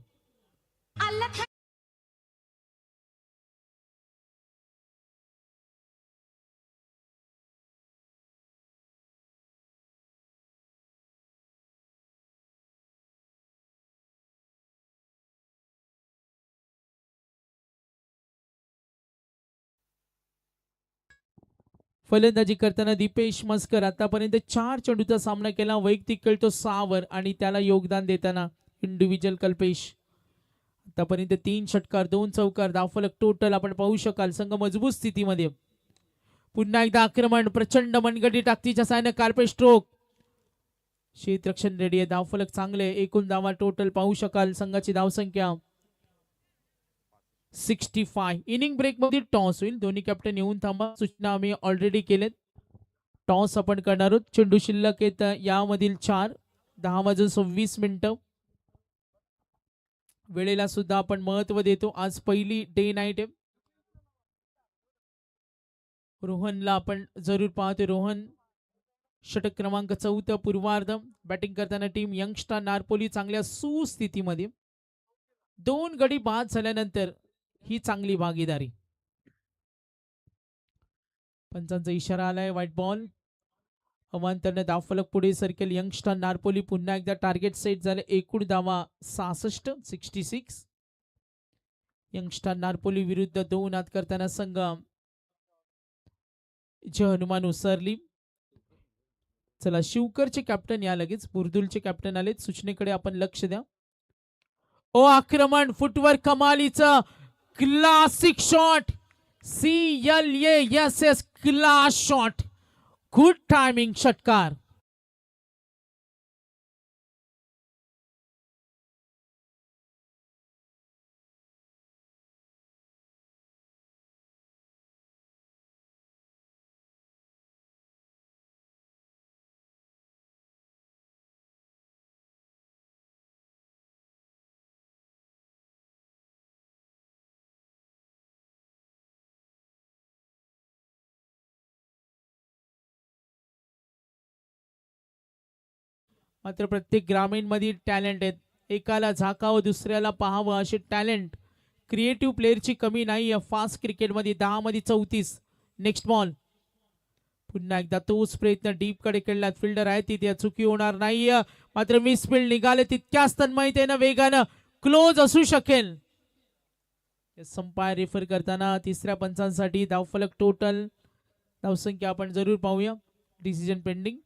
फलंदाजी करताना दीपेश मस्कर आतापर्यंत 4 चेंडूचा सामना केला, वैयक्तिक खेळतो 6 वर आणि त्याला योगदान देताना इंडिव्हिज्युअल कल्पेश आतापर्यंत 3 षटकार 2 चौकार, धावफलक टोटल आपण पाहू शकाल. संघ मजबूत स्थितीमध्ये. पुन्हा एकदा आक्रमण, प्रचंड मनगटी टाकतीच्या साहाय्याने कार्पेट स्ट्रोक. क्षेत्ररक्षण रेडी आहे, धावफलक चांगले, एकूण धावा टोटल पाहू शकाल. संघाची धावसंख्या 65. इनिंग ब्रेक मध्ये टॉस होईल, दोन्ही कॅप्टन येऊन थांबा, सूचना आम्ही ऑलरेडी केलेत. टॉस आपण करणार आहोत. चेंडू शिल्लक येत यामधील 4. 10:26. वेळेला सुद्धा आपण महत्व देतो. आज पहिली डे नाईट आहे. रोहनला आपण जरूर पाहतो. रोहन षटक क्रमांक 4 पूर्वार्ध. बॅटिंग करताना टीम यंगस्टार नारपोली चांगल्या सुस्थितीमध्ये. 2 गडी बाद झाल्यानंतर ही चांगली भागीदारी. पंचांचा इशारा आलाय, व्हाईट बॉल. अवांतरने धावफलक पुढे सरकेल. यंगस्टार नारपोली पुन्हा एकदा टार्गेट सेट झाले, एकूण धावा 66. यंगस्टार नारपोली विरुद्ध 2 आत करताना संघ जय हनुमान उसरली. चला शिवकरचे कॅप्टन या लगेच, बुर्दुलचे कॅप्टन आलेत, सूचनेकडे आपण लक्ष द्या. ओ आक्रमण, फुटवर कमालीचं classic shot. CLASS class shot. Good timing षटकार. मात्र प्रत्येक ग्रामीण मध्ये टॅलेंट आहेत, एकाला झाकावं दुसऱ्याला पाहावं असे टॅलेंट, क्रिएटिव्ह प्लेअरची कमी नाही फास्ट क्रिकेटमध्ये. 10:34. Next ball. पुन्हा एकदा तोच प्रयत्न डीप कडे खेळला, फिल्डर आहे तिथे, चुकी होणार नाही. मात्र मिस फील्ड निघाले तितक्याच तन्मयतेनं वेगानं क्लोज असू शकेल. संपायर रेफर करताना तिसऱ्या पंचांसाठी धावफलक टोटल धावसंख्या आपण जरूर पाहूया. Decision pending.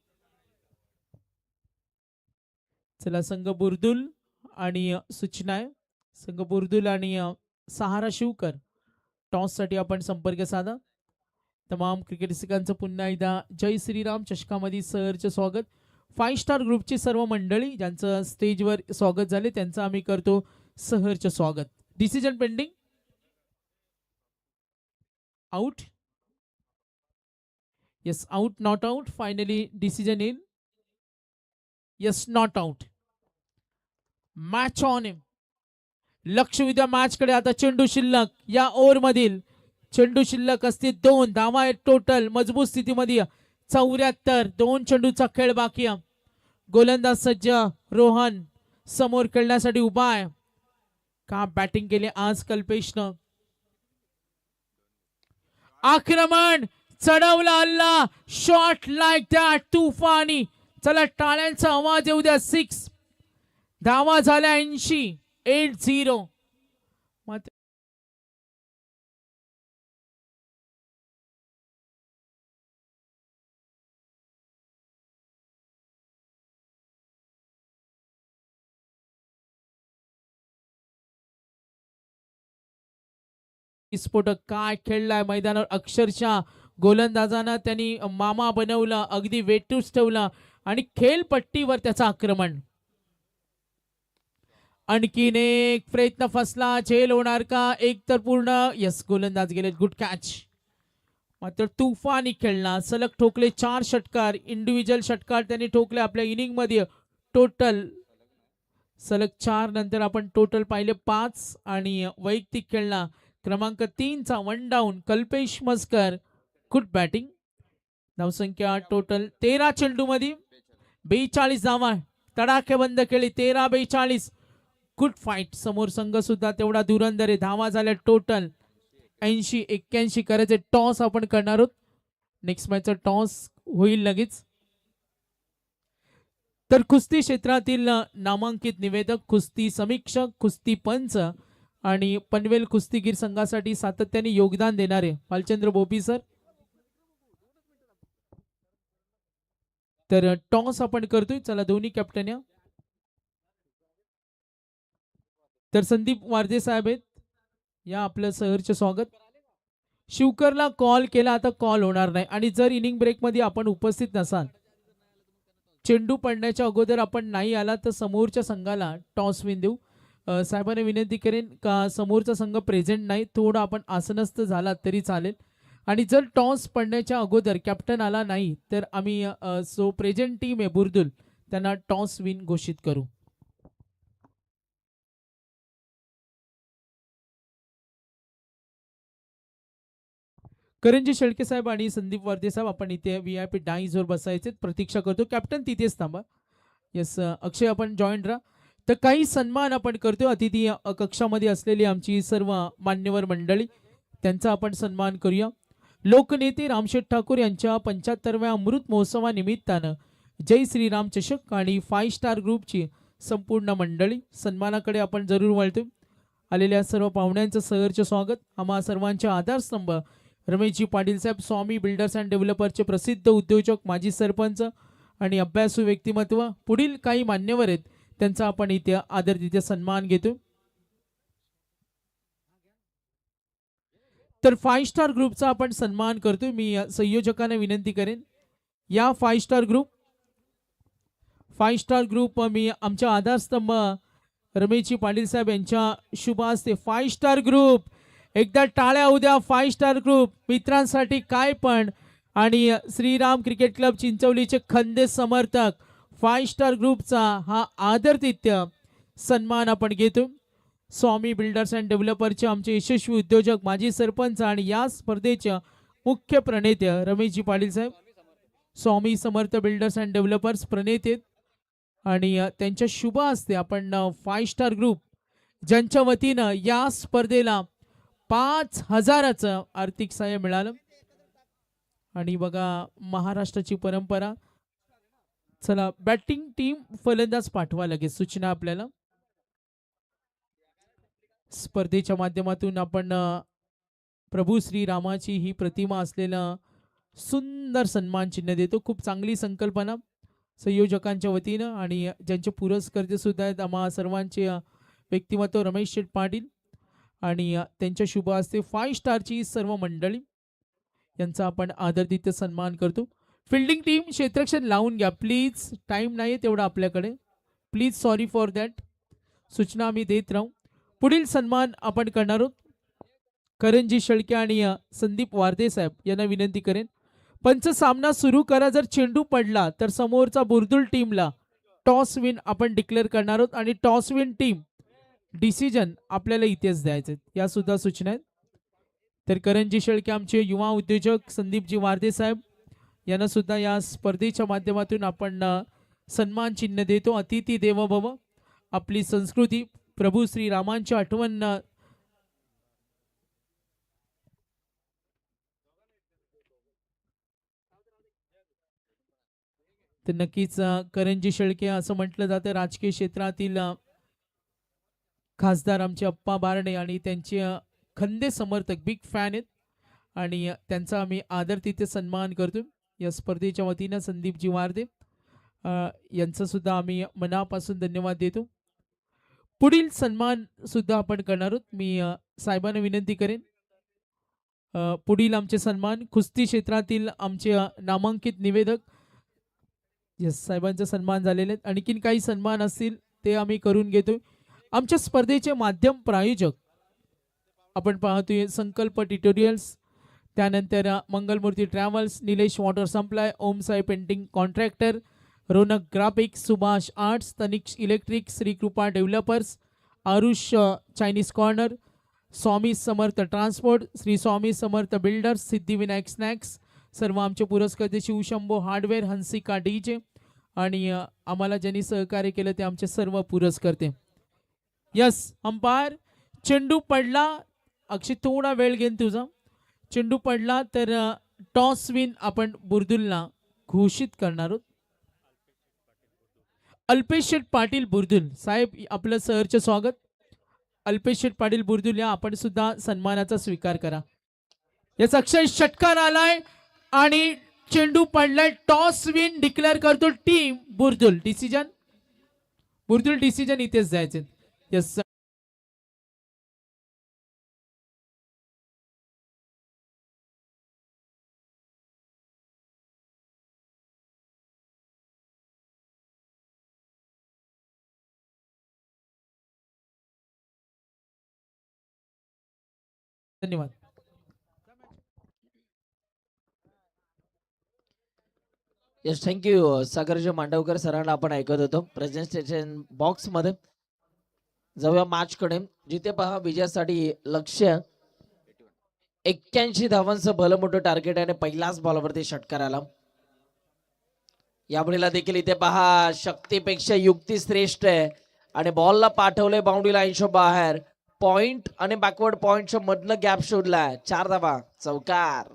चला संघ बुर्दुल आणि सूचना आहे, संघ बुर्दुल आणि सहारा शिवकर टॉस साठी आपण संपर्क साधा. तमाम क्रिकेट रसिकांचं पुन्हा एकदा जय श्रीराम चषकामध्ये सहर्ष स्वागत. 5 स्टार ग्रुपची सर्व मंडळी ज्यांचं स्टेजवर स्वागत झाले त्यांचं आम्ही करतो सहर्ष स्वागत. Decision pending. Out. Yes out, not out. Finally decision येईल. Yes not out. Match on. लक्ष विद्या मॅच कडे. आता चेंडू शिल्लक या ओव्हर मधील चेंडू शिल्लक असते 2. धावा आहेत टोटल. मजबूत स्थितीमध्ये 74. 2 चेंडूचा खेळ बाकी. गोलंदाज सज्ज. रोहन समोर खेळण्यासाठी उभा आहे. का बॅटिंग केली आज कल्पेशनं. आक्रमण, चढवला हल्ला, शॉट लाईक दॅट, तुफानी. चला टाळ्यांचा आवाज येऊ द्या. 6 धावा झाल्या 80. 8-0. स्फोटक काय खेळलाय मैदानावर, अक्षरशः गोलंदाजांना त्यांनी मामा बनवलं, अगदी वेटूच ठेवला आणि खेळपट्टीवर त्याचं आक्रमण. आणखीन एक प्रयत्न फसला, झेल होणार का? एक तर पूर्ण, यस, गोलंदाज गेले, गुड कॅच. मात्र तुफानी खेळला, सलग ठोकले 4 षटकार, इंडिव्हिज्युअल षटकार त्यांनी ठोकले आपल्या इनिंग मध्ये. टोटल सलग 4 नंतर आपण टोटल पाहिले 5 आणि वैयक्तिक खेळला क्रमांक 3 चा one down Kalpesh Maskar, good batting. धावसंख्या टोटल 13 चेंडू मध्ये 42 धावा, तडाखे बंद खेळी 13-42. Good fight. समोर संघ सुद्धा तेवढा धुरंधर आहे. धावा झाल्या टोटल 80-81 करायचे. टॉस आपण करणार आहोत. नेक्स्ट मॅचचा टॉस होईल लगेच. तर कुस्ती क्षेत्रातील नामांकित निवेदक, कुस्ती समीक्षक, कुस्ती पंच आणि पनवेल कुस्तीगीर संघासाठी सातत्याने योगदान देणारे भालचंद्र बोपी सर. तर टॉस आपण करतोय. चला दोन्ही कॅप्टन या. तर संदीप वारदे साहेब आहेत, या आपलं सहर्ष स्वागत. शिवकरला कॉल केला, आता कॉल होणार नाही. आणि जर इनिंग ब्रेक मध्ये आपण उपस्थित नसाल, चेंडू पडण्याच्या अगोदर आपण नाही आला तर समोरच्या संघाला टॉस विन देऊ. साहेबांना विनंती करेन का समोरचा संघ प्रेझेंट नाही, थोडं आपण आसनस्थ झाला तरी चालेल. आणि जर टॉस पडण्याच्या अगोदर कॅप्टन आला नाही तर आम्ही जो प्रेझेंट टीम आहे बुर्दुल त्यांना टॉस विन घोषित करू. करंजी शेळके साहेब आणि संदीप वर्दे साहेब आपण इथे VIP डाईजवर बसायचे, प्रतीक्षा करतो. कॅप्टन तिथेच थांबा. येस अक्षय आपण जॉईन राहा. तर काही सन्मान आपण करतो. अतिथी कक्षामध्ये असलेली आमची सर्व मान्यवर मंडळी, त्यांचा आपण सन्मान करूया. लोकनेते रामशेठ ठाकूर यांच्या 75व्या अमृत महोत्सवानिमित्तानं जय श्रीराम चषक आणि 5 स्टार ग्रुपची संपूर्ण मंडळी सन्मानाकडे आपण जरूर वळतो. आलेल्या सर्व पाहुण्यांचं सहर्ष स्वागत. आम्हा सर्वांच्या आधारस्तंभ रमेशजी पाटील साहेब, स्वामी बिल्डर्स अँड डेव्हलपरचे प्रसिद्ध उद्योजक, माजी सरपंच आणि अभ्यासू व्यक्तिमत्व, पुढील काही मान्यवर आहेत त्यांचा आपण इथे आदर तिथे सन्मान घेतो. तर 5 स्टार ग्रुपचा आपण सन्मान करतोय. मी संयोजकांना विनंती करेन, या 5 स्टार ग्रुप मी आमच्या आधारस्तंभ रमेशजी पाटील साहेब यांच्या शुभ हस्ते 5 स्टार ग्रुप, एकदा टाळ्या उद्या 5 स्टार ग्रुप मित्रांसाठी काय पण. आणि श्रीराम क्रिकेट क्लब चिंचवलीचे खंदे समर्थक 5 स्टार ग्रुपचा हा आदरातिथ्य सन्मान आपण घेतो. स्वामी बिल्डर्स अँड डेव्हलपरचे आमचे यशस्वी उद्योजक, माजी सरपंच आणि या स्पर्धेचे मुख्य प्रणेते रमेशजी पाटील साहेब. स्वामी समर्थ बिल्डर्स अँड डेव्हलपर्स प्रणेते आणि त्यांच्या शुभ हस्ते आपण 5 स्टार ग्रुप ज्यांच्या वतीनं या स्पर्धेला 5,000चं आर्थिक सहाय्य मिळालं. आणि बघा महाराष्ट्राची परंपरा. चला बॅटिंग टीम फलंदाज पाठवा लगेच, सूचना आपल्याला. स्पर्धेच्या माध्यमातून आपण प्रभू श्रीरामाची ही प्रतिमा असलेलं सुंदर सन्मान चिन्ह देतो. खूप चांगली संकल्पना संयोजकांच्या वतीनं आणि ज्यांचे पुरस्कर्ते सुद्धा आहेत आम्हा सर्वांचे व्यक्तिमत्व रमेश शेठ पाटील आणि त्यांच्या शुभ हस्ते 5 स्टारची सर्व मंडळी यांचा आपण आदरातिथ्य सन्मान करतो. फिल्डिंग टीम क्षेत्ररक्षण लावून घ्या प्लीज, टाइम नाही तेवढा आपल्याकडे, प्लीज, सॉरी फॉर दॅट. सूचना आम्ही देत राहू. पुढील सन्मान आपण करणार आहोत करंजी शेळके आणि संदीप वारदे साहेब यांना विनंती करेन, पंच सामना सुरू करा. जर चेंडू पडला तर समोरचा बुर्दुल टीमला टॉस विन आपण डिक्लेअर करणार आहोत आणि टॉस विन टीम डिसिजन आपल्याला इथेच द्यायचे, या सुद्धा सूचना आहेत. तर करंजी शेळके आमचे युवा उद्योजक संदीपजी वारदे साहेब यांना सुद्धा या स्पर्धेच्या माध्यमातून आपण सन्मान चिन्ह देतो. अतिथी देवो भव. आपली संस्कृती, प्रभू श्रीरामांची आठवण तर नक्कीच करंजी शेळके असं म्हटलं जातं राजकीय क्षेत्रातील खासदार आमचे अप्पा बारणे आणि त्यांचे खंदे समर्थक बिग फॅन आहेत आणि त्यांचा आम्ही आदर तिथे सन्मान करतो. या स्पर्धेच्या वतीनं संदीपजी वारदे यांचं सुद्धा आम्ही मनापासून धन्यवाद देतो. पुढील सन्मान सुद्धा आपण करणार आहोत. मी साहेबांना विनंती करेन पुढील आमचे सन्मान कुस्ती क्षेत्रातील आमचे नामांकित निवेदक यस साहेबांचा सन्मान झालेले आहेत. आणखीन काही सन्मान असतील ते आम्ही करून घेतोय. आमच्या स्पर्धेचे माध्यम प्रायोजक आपण पाहतोय संकल्प ट्युटोरियल्स, त्यानंतर Mangalmurti travels, Nilesh water supply, Om Sai painting contractor, Ronak graphics, Subhash arts, Tanix electric, Shri Kripa developers, Aarush Chinese corner, Swami Samarth transport, Shri Swami Samarth builders, Siddhivinayak snacks, सर्व आमचे पुरस्कर्ते शिवशंभो हार्डवेअर, हंसिका डीजे आणि आम्हाला ज्यांनी सहकार्य केलं ते आमचे सर्व पुरस्कर्ते. यस अंपायर, चेंडू पडला, अक्षय थोडा वेळ घेईन तुझा. चेंडू पडला तर टॉस विन आपण बुर्दुलला घोषित करणार आहोत. अल्पेश शेठ पाटील बुर्दुल साहेब आपलं सहर्ष स्वागत. अल्पेश शेठ पाटील बुर्दुल या आपण सुद्धा सन्मानाचा स्वीकार करा. याचा अक्षय षटकार आलाय आणि चेंडू पडलाय. टॉस विन डिक्लेअर करतो टीम बुर्दुल. डिसिजन बुर्दुल डिसिजन इथेच जायचे. यस धन्यवाद. येस थँक्यू सागरजी मांडवकर सरांना आपण ऐकत होतो प्रेझेंटेशन बॉक्स मध्ये. जाऊया मॅच कडे, जिथे पहा विजयासाठी लक्ष्य 81 धावांचं भलं मोठं टार्गेट आहे आणि पहिल्याच बॉलवरती षटकार आला. यावेळेला देखील इथे पहा शक्तीपेक्षा युक्ती श्रेष्ठ आहे आणि बॉलला पाठवले बाउंड्री लाईनच्या बाहेर. पॉइंट आणि बॅकवर्ड पॉइंटच्या मधनं गॅप शोधलाय. 4 धावा, चौकार.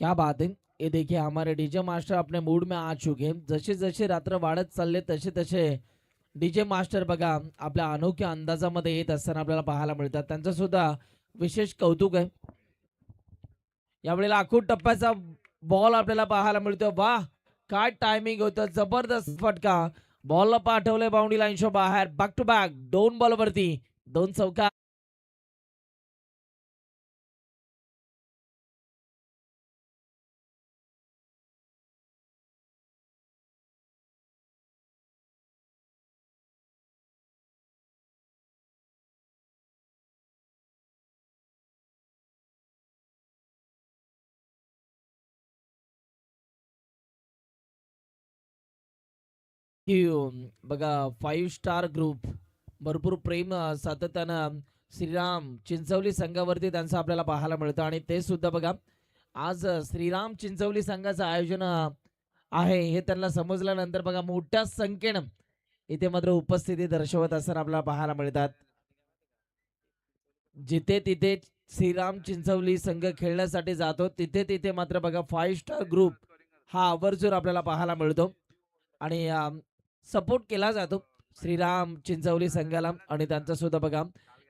क्या बात है. ये देखिए हमारे डीजे मास्टर अपने मूड में आ चुके हैं. जसे जसे रात्र वाढत चालले तसे तसे डीजे मास्टर बघा आपल्या अनोख्या अंदाजामध्ये येत असताना आपल्याला पाहायला मिळतात. त्यांचं सुद्धा विशेष कौतुक आहे. यावेळेला आखूड टप्प्याचा बॉल आपल्याला पाहायला मिळतो. वाह काय टायमिंग होतं, जबरदस्त फटका. बॉलला पाठवले बाउंड्री लाईनच्या बाहेर. बॅक टू बॅक 2 बॉलवरती 2 चौकार. की बघा 5 स्टार ग्रुप भरपूर प्रेम सातत्यानं श्रीराम चिंचवली संघावरती त्यांचं आपल्याला पाहायला मिळतं. आणि ते सुद्धा बघा आज श्रीराम चिंचवली संघाचं आयोजन आहे हे त्यांना समजल्यानंतर बघा मोठ्या संख्येनं इथे मात्र उपस्थिती दर्शवत असताना आपल्याला पाहायला मिळतात. जिथे तिथे श्रीराम चिंचवली संघ खेळण्यासाठी जातो तिथे तिथे मात्र बघा 5 स्टार ग्रुप हा आवर्जून आपल्याला पाहायला मिळतो आणि सपोर्ट केला जातो श्रीराम चिंचवली संघाला. आणि त्यांचं सुद्धा बघा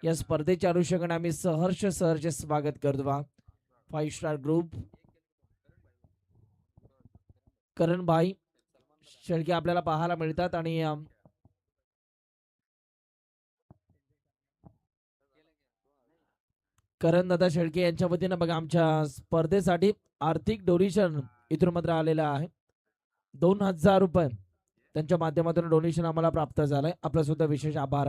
या स्पर्धेच्या अनुषंगाने आम्ही सहर्ष सहर्ष स्वागत करतो. 5 स्टार ग्रुप करण भाई शेळके आपल्याला पाहायला मिळतात आणि करण दादा शेळके यांच्या वतीनं बघा आमच्या स्पर्धेसाठी आर्थिक डोनेशन इथून मात्र आलेलं आहे. 2000 रुपये त्यांच्या माध्यमातून डोनेशन आम्हाला प्राप्त झालंय. आपला सुद्धा विशेष आभार.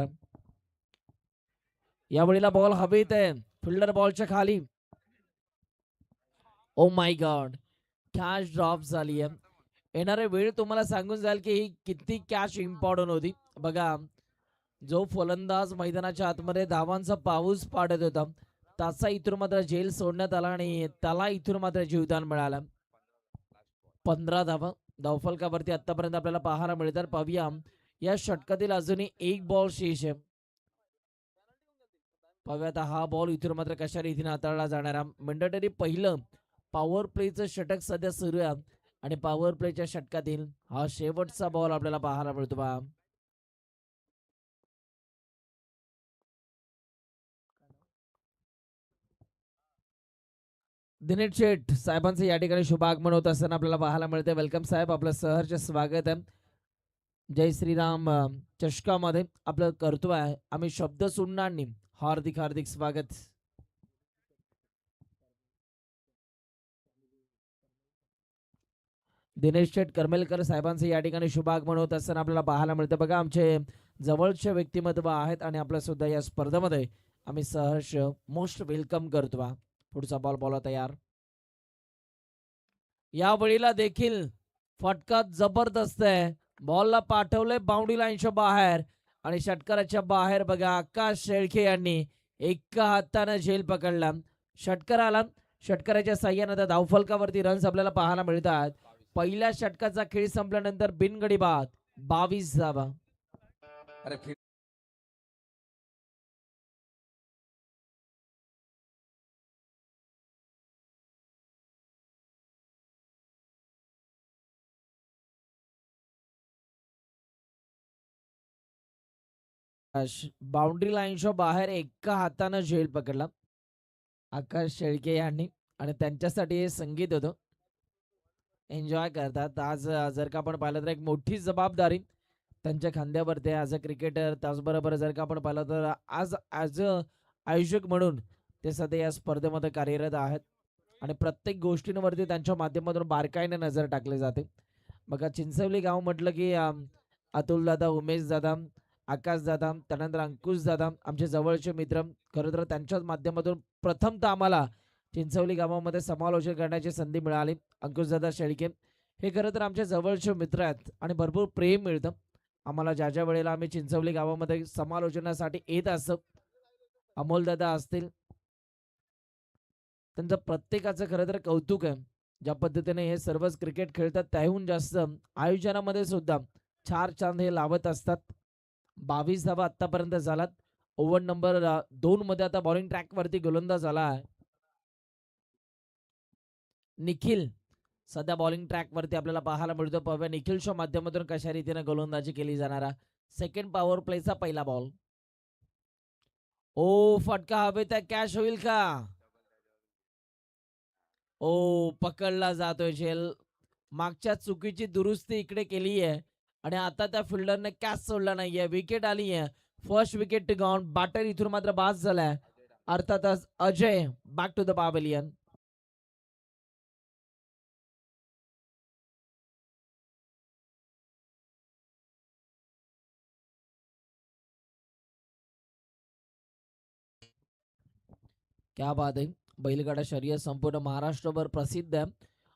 यावेळेला बॉल हवेत आहे, फिल्डर बॉलच्या खाली. Oh my God catch drop झाली आहे. येणारे वेळ तुम्हाला सांगून जाईल की ही किती कॅच इम्पॉर्टंट होती. बघा जो फलंदाज मैदानाच्या आतमध्ये धावांचा पाऊस पाडत होता त्याचा इथून मात्र जेल सोडण्यात आला आणि त्याला इथून मात्र जीवदान मिळालं. 15 धावा धावफलकावरती आतापर्यंत आपल्याला पाहायला मिळतात. पाहूया या षटकातील अजूनही एक बॉल शेष आहे. पाहूया आता हा बॉल इथून मात्र कशा रीतीने हाताळला जाणारा. मंडटरी पहिलं पॉवर प्लेचं षटक सध्या सुरू आहे आणि पॉवर प्लेच्या षटकातील हा शेवटचा बॉल आपल्याला पाहायला मिळतो. दिनेश शेठ साहेबांचं या ठिकाणी शुभ आगमन होत असताना आपल्याला पाहायला मिळते. वेलकम साहेब, आपलं सहर्ष स्वागत आहे. जय श्रीराम चषकामध्ये आपलं कर्तव्य आहे, आम्ही शब्द सुनणार नाही. हार्दिक हार्दिक स्वागत. दिनेश शेठ करमेलकर साहेबांचं या ठिकाणी शुभ आगमन होत असताना आपल्याला पाहायला मिळतं. बघा, आमचे जवळचे व्यक्तिमत्व आहेत आणि आपल्या सुद्धा या स्पर्धेमध्ये आम्ही सहर्ष मोस्ट वेलकम करतो. पुढचा बॉल बॉला तयार. या वेळीला देखील फटका जबरदस्त आहे. बॉलला पाठवले बाउंड्री लाईनच्या बाहेर आणि षटकाराच्या बाहेर बघा आकाश शेळके यांनी एका हाताने झेल पकडला. षटकार आला. षटकाराच्या साह्याने आता धावफलकावरती रन्स आपल्याला पाहायला मिळतात. पहिल्या षटकाचा खेळ संपल्यानंतर बिनगडी बाद 22 धावा. बाउंड्री लाईनच्या बाहेर एका हाताने झेल पकडला आकाश शेळके यांनी आणि त्यांच्यासाठी हे संगीत होतं. एन्जॉय करतात. आज जर का आपण पाहिलं तर एक मोठी जबाबदारी त्यांच्या खांद्यावरती आहे ॲज अ क्रिकेटर. त्याचबरोबर जर का आपण पाहिलं तर आज ॲज अ आयोजक म्हणून ते सध्या या स्पर्धेमध्ये कार्यरत आहेत आणि प्रत्येक गोष्टींवरती त्यांच्या माध्यमातून बारकाईने नजर टाकली जाते. बघा, चिंचवली गाव म्हटलं की अतुल दादा, उमेश दादा, आकाश दादा, त्यानंतर अंकुश दादा, आमचे जवळचे मित्र. खरं तर त्यांच्याच माध्यमातून प्रथमतः आम्हाला चिंचवली गावामध्ये समालोचन करण्याची संधी मिळाली. अंकुशदादा शेळके हे खरं तर आमच्या जवळचे मित्र आहेत आणि भरपूर प्रेम मिळतं आम्हाला ज्या ज्या वेळेला आम्ही चिंचवली गावामध्ये समालोचनासाठी येत असतो. अमोलदादा असतील, त्यांचं प्रत्येकाचं खरं तर कौतुक आहे. ज्या पद्धतीने हे सर्वच क्रिकेट खेळतात त्याहून जास्त आयोजनामध्ये सुद्धा चार चांद हे लावत असतात. 22 धावा आतापर्यंत झालात. ओव्हर नंबर 2 मध्ये आता बॉलिंग ट्रॅक वरती गोलंदाज झाला आहे निखिल. सध्या बॉलिंग ट्रॅक वरती आपल्याला पाहायला मिळतो. पाहूया निखिलच्या माध्यमातून कशा रीतीने गोलंदाजी केली जाणार. सेकंड पॉवर प्लेचा पहिला बॉल. ओ फटका हवेत कॅश होईल का? ओ पकडला जातोय झेल. मागच्या चुकीची दुरुस्ती इकडे केली आहे आणि आता त्या फिल्डरने कॅच सोडला नाहीये. विकेट आली आहे. First wicket gone. बॅटर इथून मात्र बाद झालाय. अर्थातच Ajay back to the pavilion. क्या बात आहे. बैलगाडा शर्यत संपूर्ण महाराष्ट्रभर प्रसिद्ध आहे.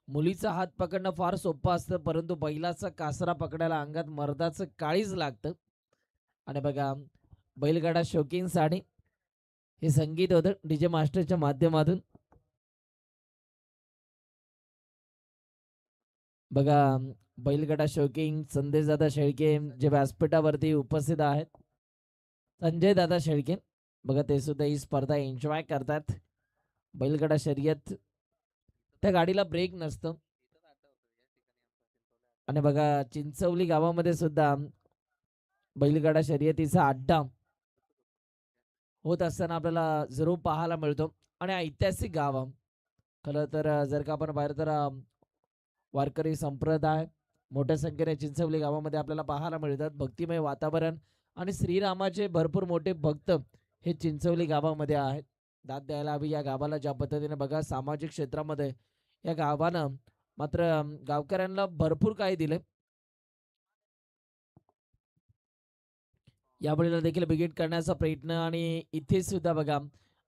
मुलीचा हात पकडणं फार सोपं असतं, परंतु बैलाचा कासरा पकडायला अंगात मर्दाचं काळीज लागतं. आणि बघा, बैलगाडा शौकींसाठी हे संगीत होतं डीजे मास्टरच्या माध्यमातून. बघा, बैलगाडा शौकीन संदेश दादा शेळके जे व्यासपीठावरती उपस्थित आहेत. संजय दादा शेळके बघा, ते सुद्धा ही स्पर्धा एन्जॉय करतात. बैलगाडा शर्यत त्या गाडीला ब्रेक नसतं. आणि बघा, चिंचवली गावामध्ये सुद्धा बैलगाडा शर्यतीचा अड्डा होत असताना आपल्याला जरूर पाहायला मिळतो आणि ऐतिहासिक गाव. खरं तर जर का आपण बाहेर तर वारकरी संप्रदाय मोठ्या संख्येने चिंचवली गावामध्ये आपल्याला पाहायला मिळतात. भक्तिमय वातावरण आणि श्रीरामाचे भरपूर मोठे भक्त हे चिंचवली गावामध्ये आहेत. दाद द्यायला हवी या गावाला. ज्या पद्धतीने बघा, सामाजिक क्षेत्रामध्ये या गावानं मात्र गावकऱ्यांना भरपूर काही दिले. यावेळेला देखील विकेट करण्याचा प्रयत्न आणि इथे सुद्धा बघा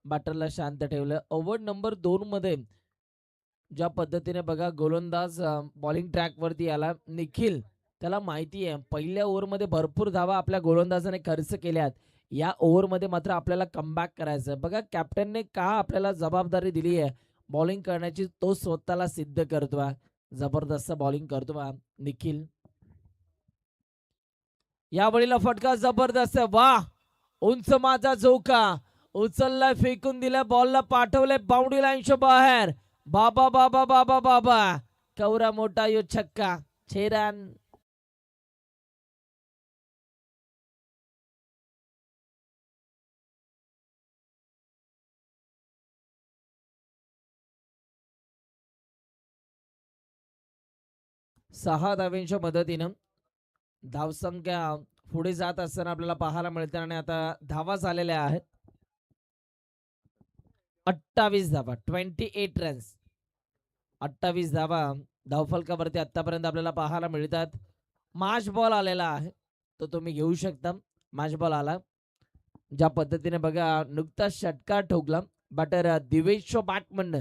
बॅटरला शांत ठेवलं. ओव्हर नंबर 2 मध्ये ज्या पद्धतीने बघा गोलंदाज बॉलिंग ट्रॅक वरती आला निखिल. त्याला माहिती आहे पहिल्या ओव्हरमध्ये भरपूर धावा आपल्या गोलंदाजाने खर्च केल्यात. या ओव्हरमध्ये मात्र आपल्याला कमबॅक करायचं. बघा, कॅप्टनने का आपल्याला जबाबदारी दिली आहे बॉलिंग करण्याची, तो स्वतःला सिद्ध करतोय. जबरदस्त बॉलिंग करतोय निखिल. या वेळेला फटका जबरदस्त. वा, उंच माझा झोका उचललाय, फेकून दिलाय, बॉलला पाठवलंय बाउंड्री लाईनच्या बाहेर. बाबा बाबा बाबा बाबा, कवरा मोठा यो छक्का. 6 रन. 6 धावांच्या मदतीनं धावसंख्या पुढे जात असताना आपल्याला पाहायला मिळते आणि आता धावा झालेल्या आहेत 28 धावा, 28 रन्स. 28 धावा धावफलकावरती आतापर्यंत आपल्याला पाहायला मिळतात. मॅच बॉल आलेला आहे तो तुम्ही घेऊ शकता. मॅच बॉल आला. ज्या पद्धतीने बघा नुकताच षटकार ठोकला बॅटर दिवेशच्या बॅटमन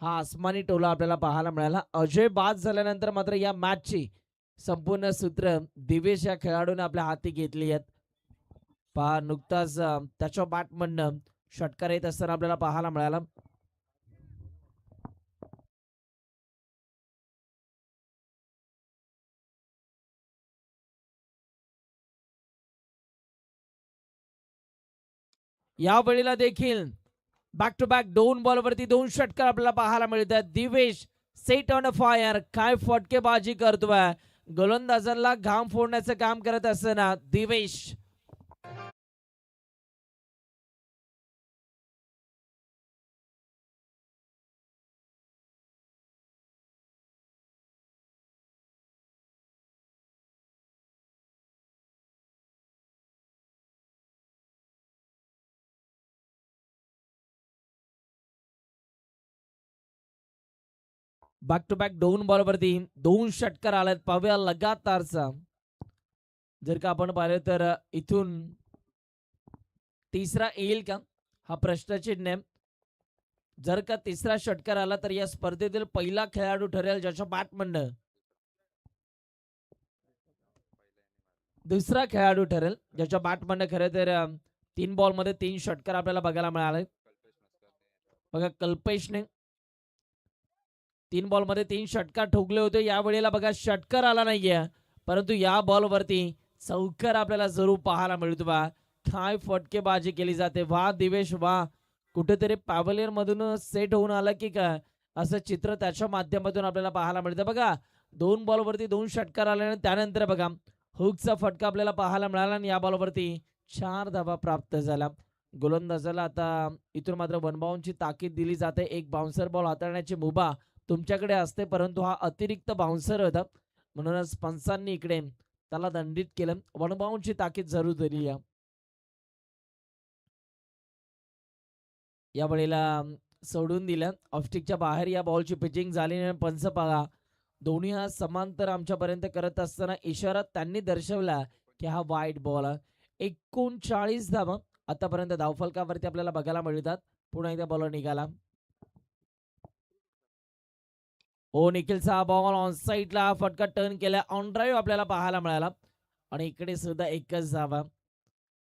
हा आसमानी टोला आपल्याला पाहायला मिळाला. अजय बाद झाल्यानंतर मात्र या मॅचची संपूर्ण सूत्र दिवेश या खेळाडूने आपल्या हाती घेतली आहेत. पहा नुकताच त्याच्या बॅटमन षटकार येत असताना आपल्याला पाहायला मिळाला. या वेळेला देखील बॅक टू बॅक 2 बॉलवरती 2 षटकार आपल्याला पाहायला मिळतात. दिवेश सेट ऑन फायर काय फटकेबाजी करतोय. गोलंदाजांना घाम फोडण्याचं काम करत असताना दिवेश बॅक टू बॅक 2 बॉलवरती 2 षटकार आलेत. पाहूया लगातारचा. जर का आपण पाहिलं तर इथून तिसरा येईल का हा प्रश्नचिन्ह आहे. जर का तिसरा षटकार आला तर या स्पर्धेतील पहिला खेळाडू ठरेल ज्याच्या बॅटमन दुसरा खेळाडू ठरेल ज्याच्या बॅटमन खरं तर 3 बॉलमध्ये 3 षटकार आपल्याला बघायला मिळाले. बघा कल्पेशने 3 बॉलमध्ये 3 षटकार ठोकले होते. या वेळेला बघा षटकार आला नाहीये परंतु या बॉलवरती चौकार आपल्याला जरूर पाहायला मिळतो. बा काय फटकेबाजी केली जाते. वा दिवेश वा. कुठेतरी पॅव्हलियन मधून सेट होऊन आला की काय असं चित्र त्याच्या माध्यमातून आपल्याला पाहायला मिळतं. बघा 2 बॉलवरती 2 षटकार आले त्यानंतर बघा हुकचा फटका आपल्याला पाहायला मिळाला आणि या बॉलवरती 4 धावा प्राप्त झाला. गोलंदाजाला आता इथून मात्र 1 बाउंडची ताकीद दिली जाते. एक बाउन्सर बॉल हाताळण्याची मुभा तुमच्याकडे असते परंतु हा अतिरिक्त बाउन्सर होता म्हणूनच पंचांनी इकडे त्याला दंडित केलं. 1 बाउंडची ताकीद जरूर दिली. या वेळेला सोडून दिलं. ऑफस्टिकच्या बाहेर या बॉलची पिचिंग झाली. पंच पहा दोन्ही हा समांतर आमच्यापर्यंत करत असताना इशारा त्यांनी दर्शवला की हा वाईट बॉल. 39 धावा आतापर्यंत धावफलकावरती आपल्याला बघायला मिळतात. पुन्हा एकदा बॉलर निघाला. ओ निखिलचा बॉल ऑन साईडला फटका टर्न केला. ऑन ड्राईव्ह आपल्याला पाहायला मिळाला आणि इकडे सुद्धा एकच धावा.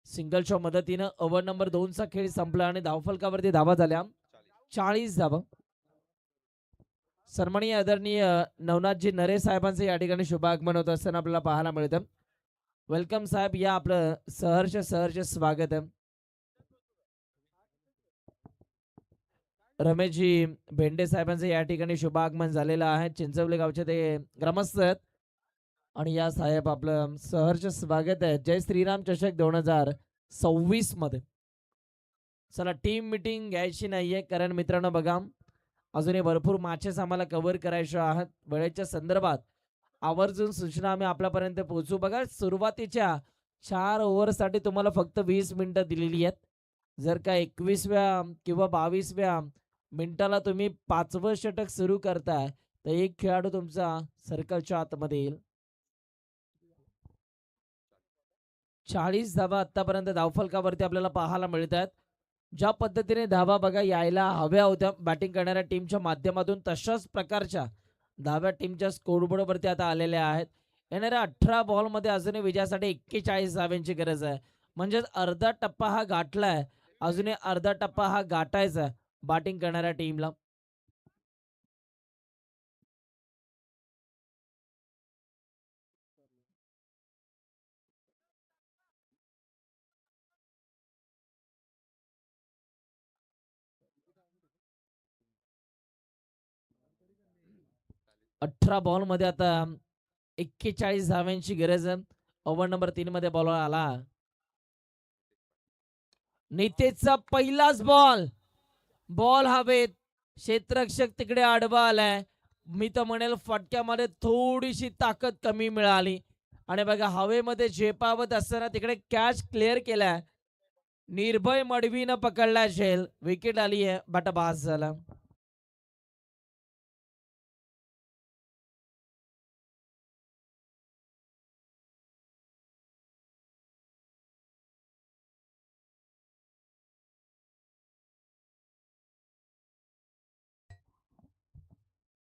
सिंगलच्या मदतीनं ओव्हर नंबर 2चा खेळ संपला आणि धावफलकावरती धावा झाल्या 40 धावा. सन्माननीय आदरणीय नवनाथजी नरे साहेबांचे या ठिकाणी शुभागमन होत असताना आपल्याला पाहायला मिळतं. वेलकम साहेब या आपलं सहर्ष स्वागत आहे. रमेशजी भेंडे साहेबांचे या ठिकाणी शुभागमन झालेलं आहे. चिंचवले गावचे ते ग्रामस्थ आहेत आणि या साहेब आपलं सहर्ष स्वागत आहे. जय श्रीराम चषक 2026 मध्ये. चला टीम मीटिंग घ्यायची नाहीये कारण मित्रांनो बघा अजूनही भरपूर मॅचेस आम्हाला कव्हर करायच्या आहेत. वेळेच्या संदर्भात आवर्जून सूचना आम्ही आपल्यापर्यंत पोहोचू. बघा सुरुवातीच्या 4 ओव्हरसाठी तुम्हाला फक्त 20 मिनिटं दिलेली आहेत. जर का 21व्या किंवा 22व्या मिनिटाला तुम्ही 5वं षटक सुरू करताय तर एक खेळाडू तुमचा सर्कलच्या आतमध्ये येईल. 40 धावा आतापर्यंत धावफलकावरती आपल्याला पाहायला मिळतात. ज्या पद्धतीने धावा बघा यायला हव्या होत्या बॅटिंग करणाऱ्या टीमच्या माध्यमातून तशाच प्रकारच्या धाव्या टीमच्या स्कोरबोर्डवरती आता आलेल्या आहेत. येणाऱ्या 18 बॉलमध्ये अजूनही विजयासाठी 41 धाव्यांची गरज आहे. म्हणजेच अर्धा टप्पा हा गाठलाय. अजूनही अर्धा टप्पा हा गाठायचा आहे बॅटिंग करणाऱ्या टीमला. अठरा बॉल मध्ये आता 41 धाव्यांची गरज आहे. ओव्हर नंबर 3 मध्ये बॉलर आला. नितेशचा पहिलाच बॉल. बॉल हवेत. क्षेत्ररक्षक तिकडे आडवा आलाय. मी तर म्हणेल फटक्यामध्ये थोडीशी ताकद कमी मिळाली आणि बघा हवेमध्ये झेपावत असताना तिकडे कॅच क्लिअर केलाय. निर्भय मडवीनं पकडला झेल. विकेट आली आहे बट बास झाला.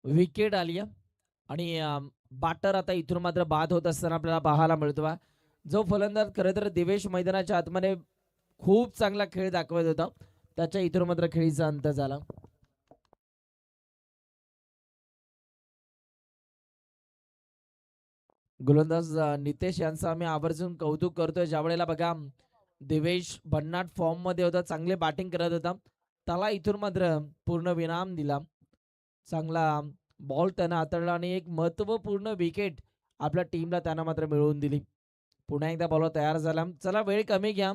विकेट आली आहे आणि बाटर आता इथून मात्र बाद होत असताना आपल्याला पाहायला मिळतो. जो फलंदाज खरं तर दिवेश मैदानाच्या आतमध्ये खूप चांगला खेळ दाखवत होता, त्याच्या इथून मात्र खेळीचा अंत झाला. गोलंदाज नितेश यांचं आम्ही आवर्जून कौतुक करतोय. ज्या वेळेला बघा दिवेश भन्नाट फॉर्म मध्ये होता, चांगले बॅटिंग करत होता, त्याला इथून मात्र पूर्ण विराम दिला. चांगला बॉल त्यानं हाताळला आणि एक महत्वपूर्ण विकेट आपल्या टीमला त्यानं मात्र मिळवून दिली. पुन्हा एकदा बॉलर तयार झाला. चला वेळ कमी घ्या.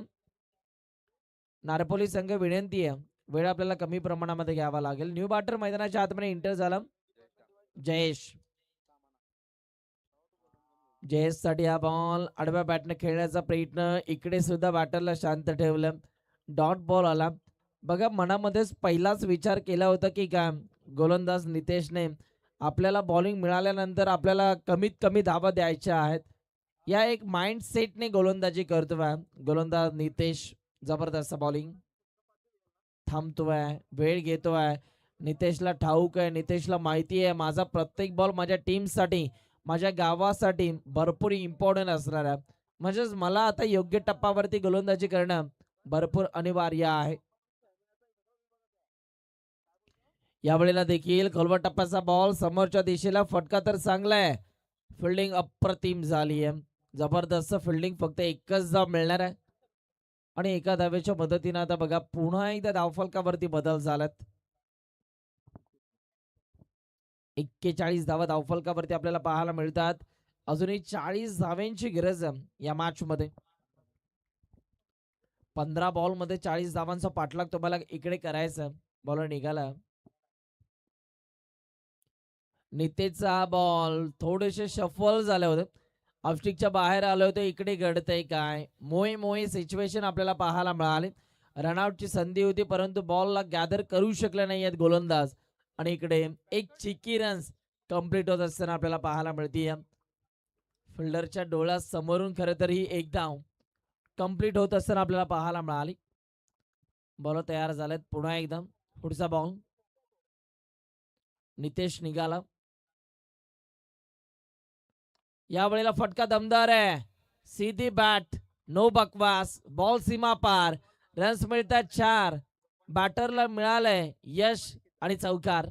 नारपोली संघ विनंती आहे, वेळ आपल्याला कमी प्रमाणामध्ये घ्यावा लागेल. न्यू बॅटर मैदानाच्या आतमध्ये एंटर झाला. जयेश साठी हा बॉल आडव्या बॅटने खेळण्याचा प्रयत्न. इकडे सुद्धा बॅटरला शांत ठेवलं. डॉट बॉल आला. बघा मनामध्येच पहिलाच विचार केला होता की काय गोलंदाज नितेशने आपल्याला बॉलिंग मिळाल्यानंतर आपल्याला कमीत कमी धावा द्यायच्या आहेत, या एक माइंड सेटने गोलंदाजी करतोय. गोलंदाज नितेश जबरदस्त बॉलिंग. थांबतोय, वेळ घेतोय. नितेशला ठाऊक आहे, नितेशला माहिती आहे माझा प्रत्येक बॉल माझ्या टीमसाठी, माझ्या गावासाठी भरपूर इम्पॉर्टंट असणार आहे. म्हणजेच मला आता योग्य टप्प्यावरती गोलंदाजी करणं भरपूर अनिवार्य आहे. यावेळेला देखील खोलवर टप्प्याचा बॉल समोरच्या दिशेला. फटका तर चांगला आहे. फिल्डिंग अप्रतिम झाली आहे. जबरदस्त फिल्डिंग. फक्त एकच धाव मिळणार आहे आणि एका धावेच्या मदतीने आता बघा पुन्हा एकदा धावफलकावरती बदल झालात. 41 धावा धावफलकावरती आपल्याला पाहायला मिळतात. अजूनही 40 धाव्यांची गरज आहे या मॅच मध्ये. 15 बॉल मध्ये 40 धावांचा पाठलाग तुम्हाला इकडे करायचा. बॉलर निघाला. नितेशचा बॉल थोडेसे शफल झाले होते, ऑफस्टिकच्या बाहेर आले होते. इकडे घडतंय काय, मोहे मोहे सिच्युएशन आपल्याला पाहायला मिळाली. रनआउटची संधी होती परंतु बॉलला गॅदर करू शकले नाही आहेत गोलंदाज आणि इकडे एक चिकी रन्स कंप्लीट होत असताना आपल्याला पाहायला मिळते. फिल्डरच्या डोळ्या समोरून खरं तर ही एक धाव कंप्लीट होत असताना आपल्याला पाहायला मिळाली. बॉल तयार झालेत. पुन्हा एकदा पुढचा बॉल. नितेश निघाला. या वेळेला फटका दमदार आहे. सीधी बॅट, नो बकवास. बॉल सीमा पार. रन्स मिळतात 4. बॅटरला मिळालंय यश आणि चौकार.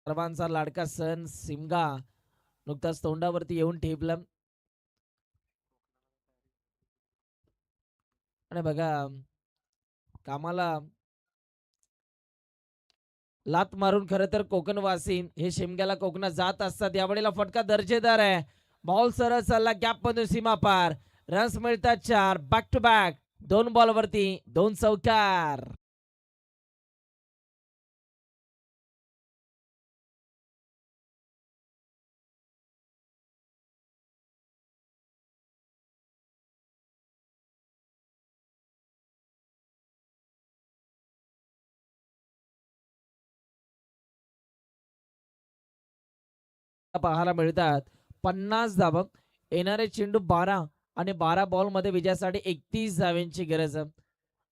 सर्वांचा लाडका सण सिमगा नुकताच तोंडावरती येऊन ठेपला आणि बघा कामाला लात मारून खरं तर कोकणवासी हे शिमग्याला कोकणात जात असतात. यावेळेला फटका दर्जेदार आहे. बॉल सरळ चालला गॅप मधून सीमा पार. रन्स मिळतात 4. बॅक टू बॅक 2 बॉलवरती 2 चौकार. पाहायला मिळतात 50 धावा. येणारे चेंडू 12 आणि 12 बॉल मध्ये विजयासाठी 31 धाव्यांची गरज आहे.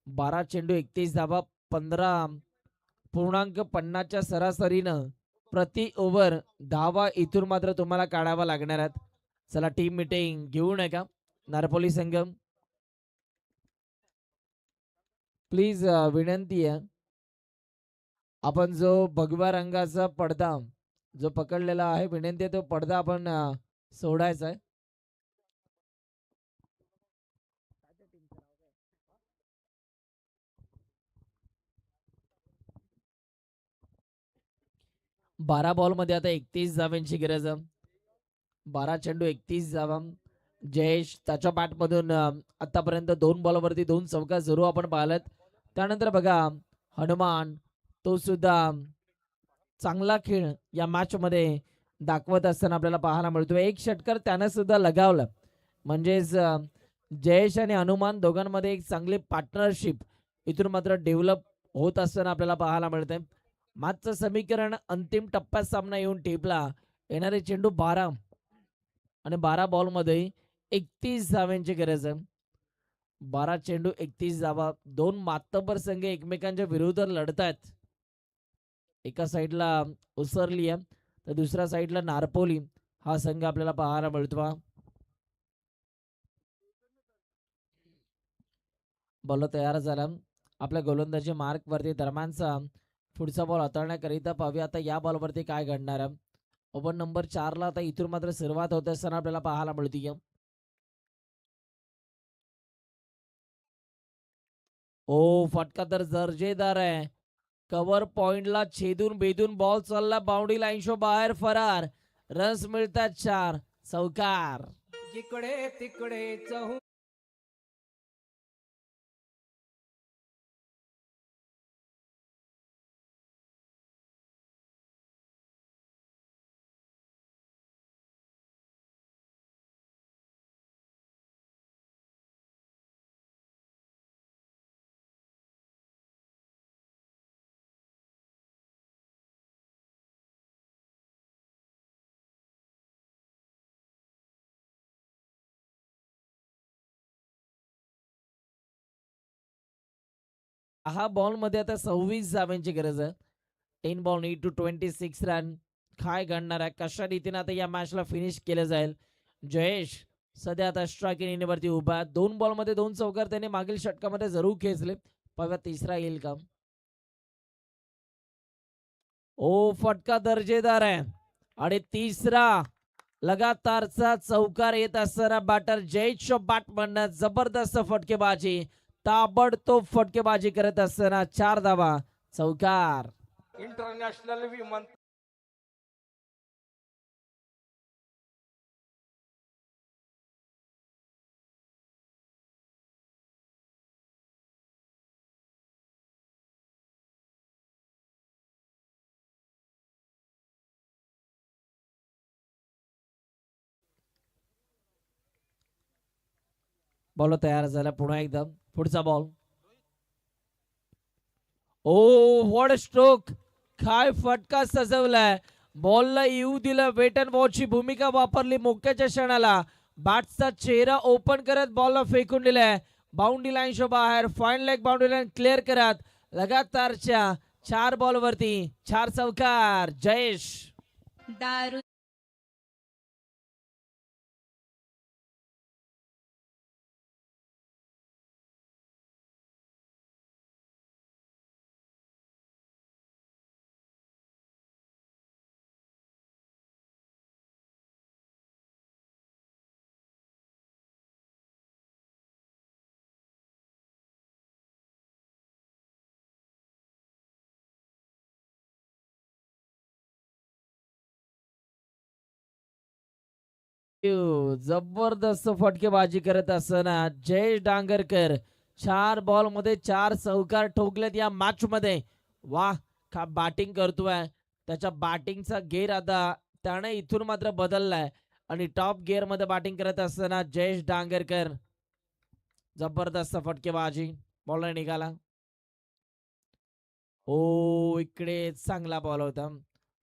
12 चेंडू 31 धावा. 15.50च्या सरासरीनं प्रति ओव्हर धावा इथून मात्र तुम्हाला काढावा लागणार आहेत. चला टीम मीटिंग घेऊ नका नारपोली संघ. प्लीज विनंती आहे, आपण जो भगव्या रंगाचा पडदा जो पकडलेला आहे, विनंती आहे तो पडदा आपण सोडायचा आहे. 12 बॉल मध्ये आता 31 धाव्यांची गरज आहे. 12 चेंडू 31 धावा. जयेश त्याच्या बॅटमधून आतापर्यंत 2 बॉलवरती 2 चौकार जरूर आपण पाहिलेत. त्यानंतर बघा हनुमान तो सुद्धा चांगला खेळ या मॅच मध्ये दाखवत असताना आपल्याला पाहायला मिळतो. एक षटकार त्यानं सुद्धा लगावलं. म्हणजेच जयेश आणि हनुमान दोघांमध्ये एक चांगली पार्टनरशिप इथून मात्र डेव्हलप होत असताना आपल्याला पाहायला मिळते. मॅचचं समीकरण अंतिम टप्प्यात सामना येऊन टेपला. येणारे चेंडू 12 आणि 12 बॉलमध्ये 31 धाव्यांची गरज आहे. 12 चेंडू 31 धावा. 2 मातब्बर संघ एकमेकांच्या विरोधात लढतायत. एका साईडला उसरली आहे तर दुसऱ्या साईडला नारपोली हा संघ आपल्याला पाहायला मिळतो. बॉल तयार झाला. आपल्या गोलंदाजी मार्क वरती दरम्यानचा पुढचा बॉल हाताळण्याकरिता पाहूया आता या बॉलवरती काय घडणार आहे. ओव्हर नंबर 4 ला आता इथून मात्र सुरुवात होत असताना आपल्याला पाहायला मिळते. ओ फटका तर दर्जेदार आहे. कव्हर पॉइंटला छेदून बेदून बॉल चालला बाउंड्री लाईनशो बाहेर फरार. रन्स मिळतात 4. चौकार. जिकडे तिकडे चहू हा बॉल मध्ये आता 26 धाव्यांची गरज आहे. 10 बॉल नीड टू 26 रन. काय घडणार आहे, कशा रीतीने आता या मॅचला फिनिश केलं जाईल. जयेश सध्या आता स्ट्राईक इनिंगवरती उभा आहे. 2 बॉल मध्ये 2 चौकार त्याने मागील षटकामध्ये जरूर खेचले. पाहूया तिसरा येईल का. ओ फटका दर्जेदार आहे आणि तिसरा लगातारचा चौकार येत असताना बॅटर जयेशच्या बॅटमधनं जबरदस्त फटकेबाजी ताबडतोब फटकेबाजी करत असताना 4 धावा. चौकार. इंटरनॅशनल विमान बॉल तयार झाला. पुन्हा एकदा पुढचा बॉल. O what stroke. काय फटका सजवलाय. बॉलला येऊ दिलं. वेट अँड वॉचची भूमिका वापरली. मोक्याच्या क्षणाला बॅटचा चेहरा ओपन करत बॉलला फेकून दिलाय बाउंड्री लाईनच्या बाहेर. Fine leg boundary line clear करत लगातारच्या 4 बॉलवरती 4 चौकार. जयेश. दारू जबरदस्त फटकेबाजी करत असताना जयेश डांगरकर 4 बॉल मध्ये 4 चौकार ठोकलेत या मॅच मध्ये. वाह का बॅटिंग करतोय. त्याच्या बॅटिंगचा गेअर आता त्याने इथून मात्र बदललाय आणि टॉप गिअर मध्ये बॅटिंग करत असताना जयेश डांगरकर जबरदस्त फटकेबाजी. बॉल निघाला. ओ इकडे चांगला बॉल होता.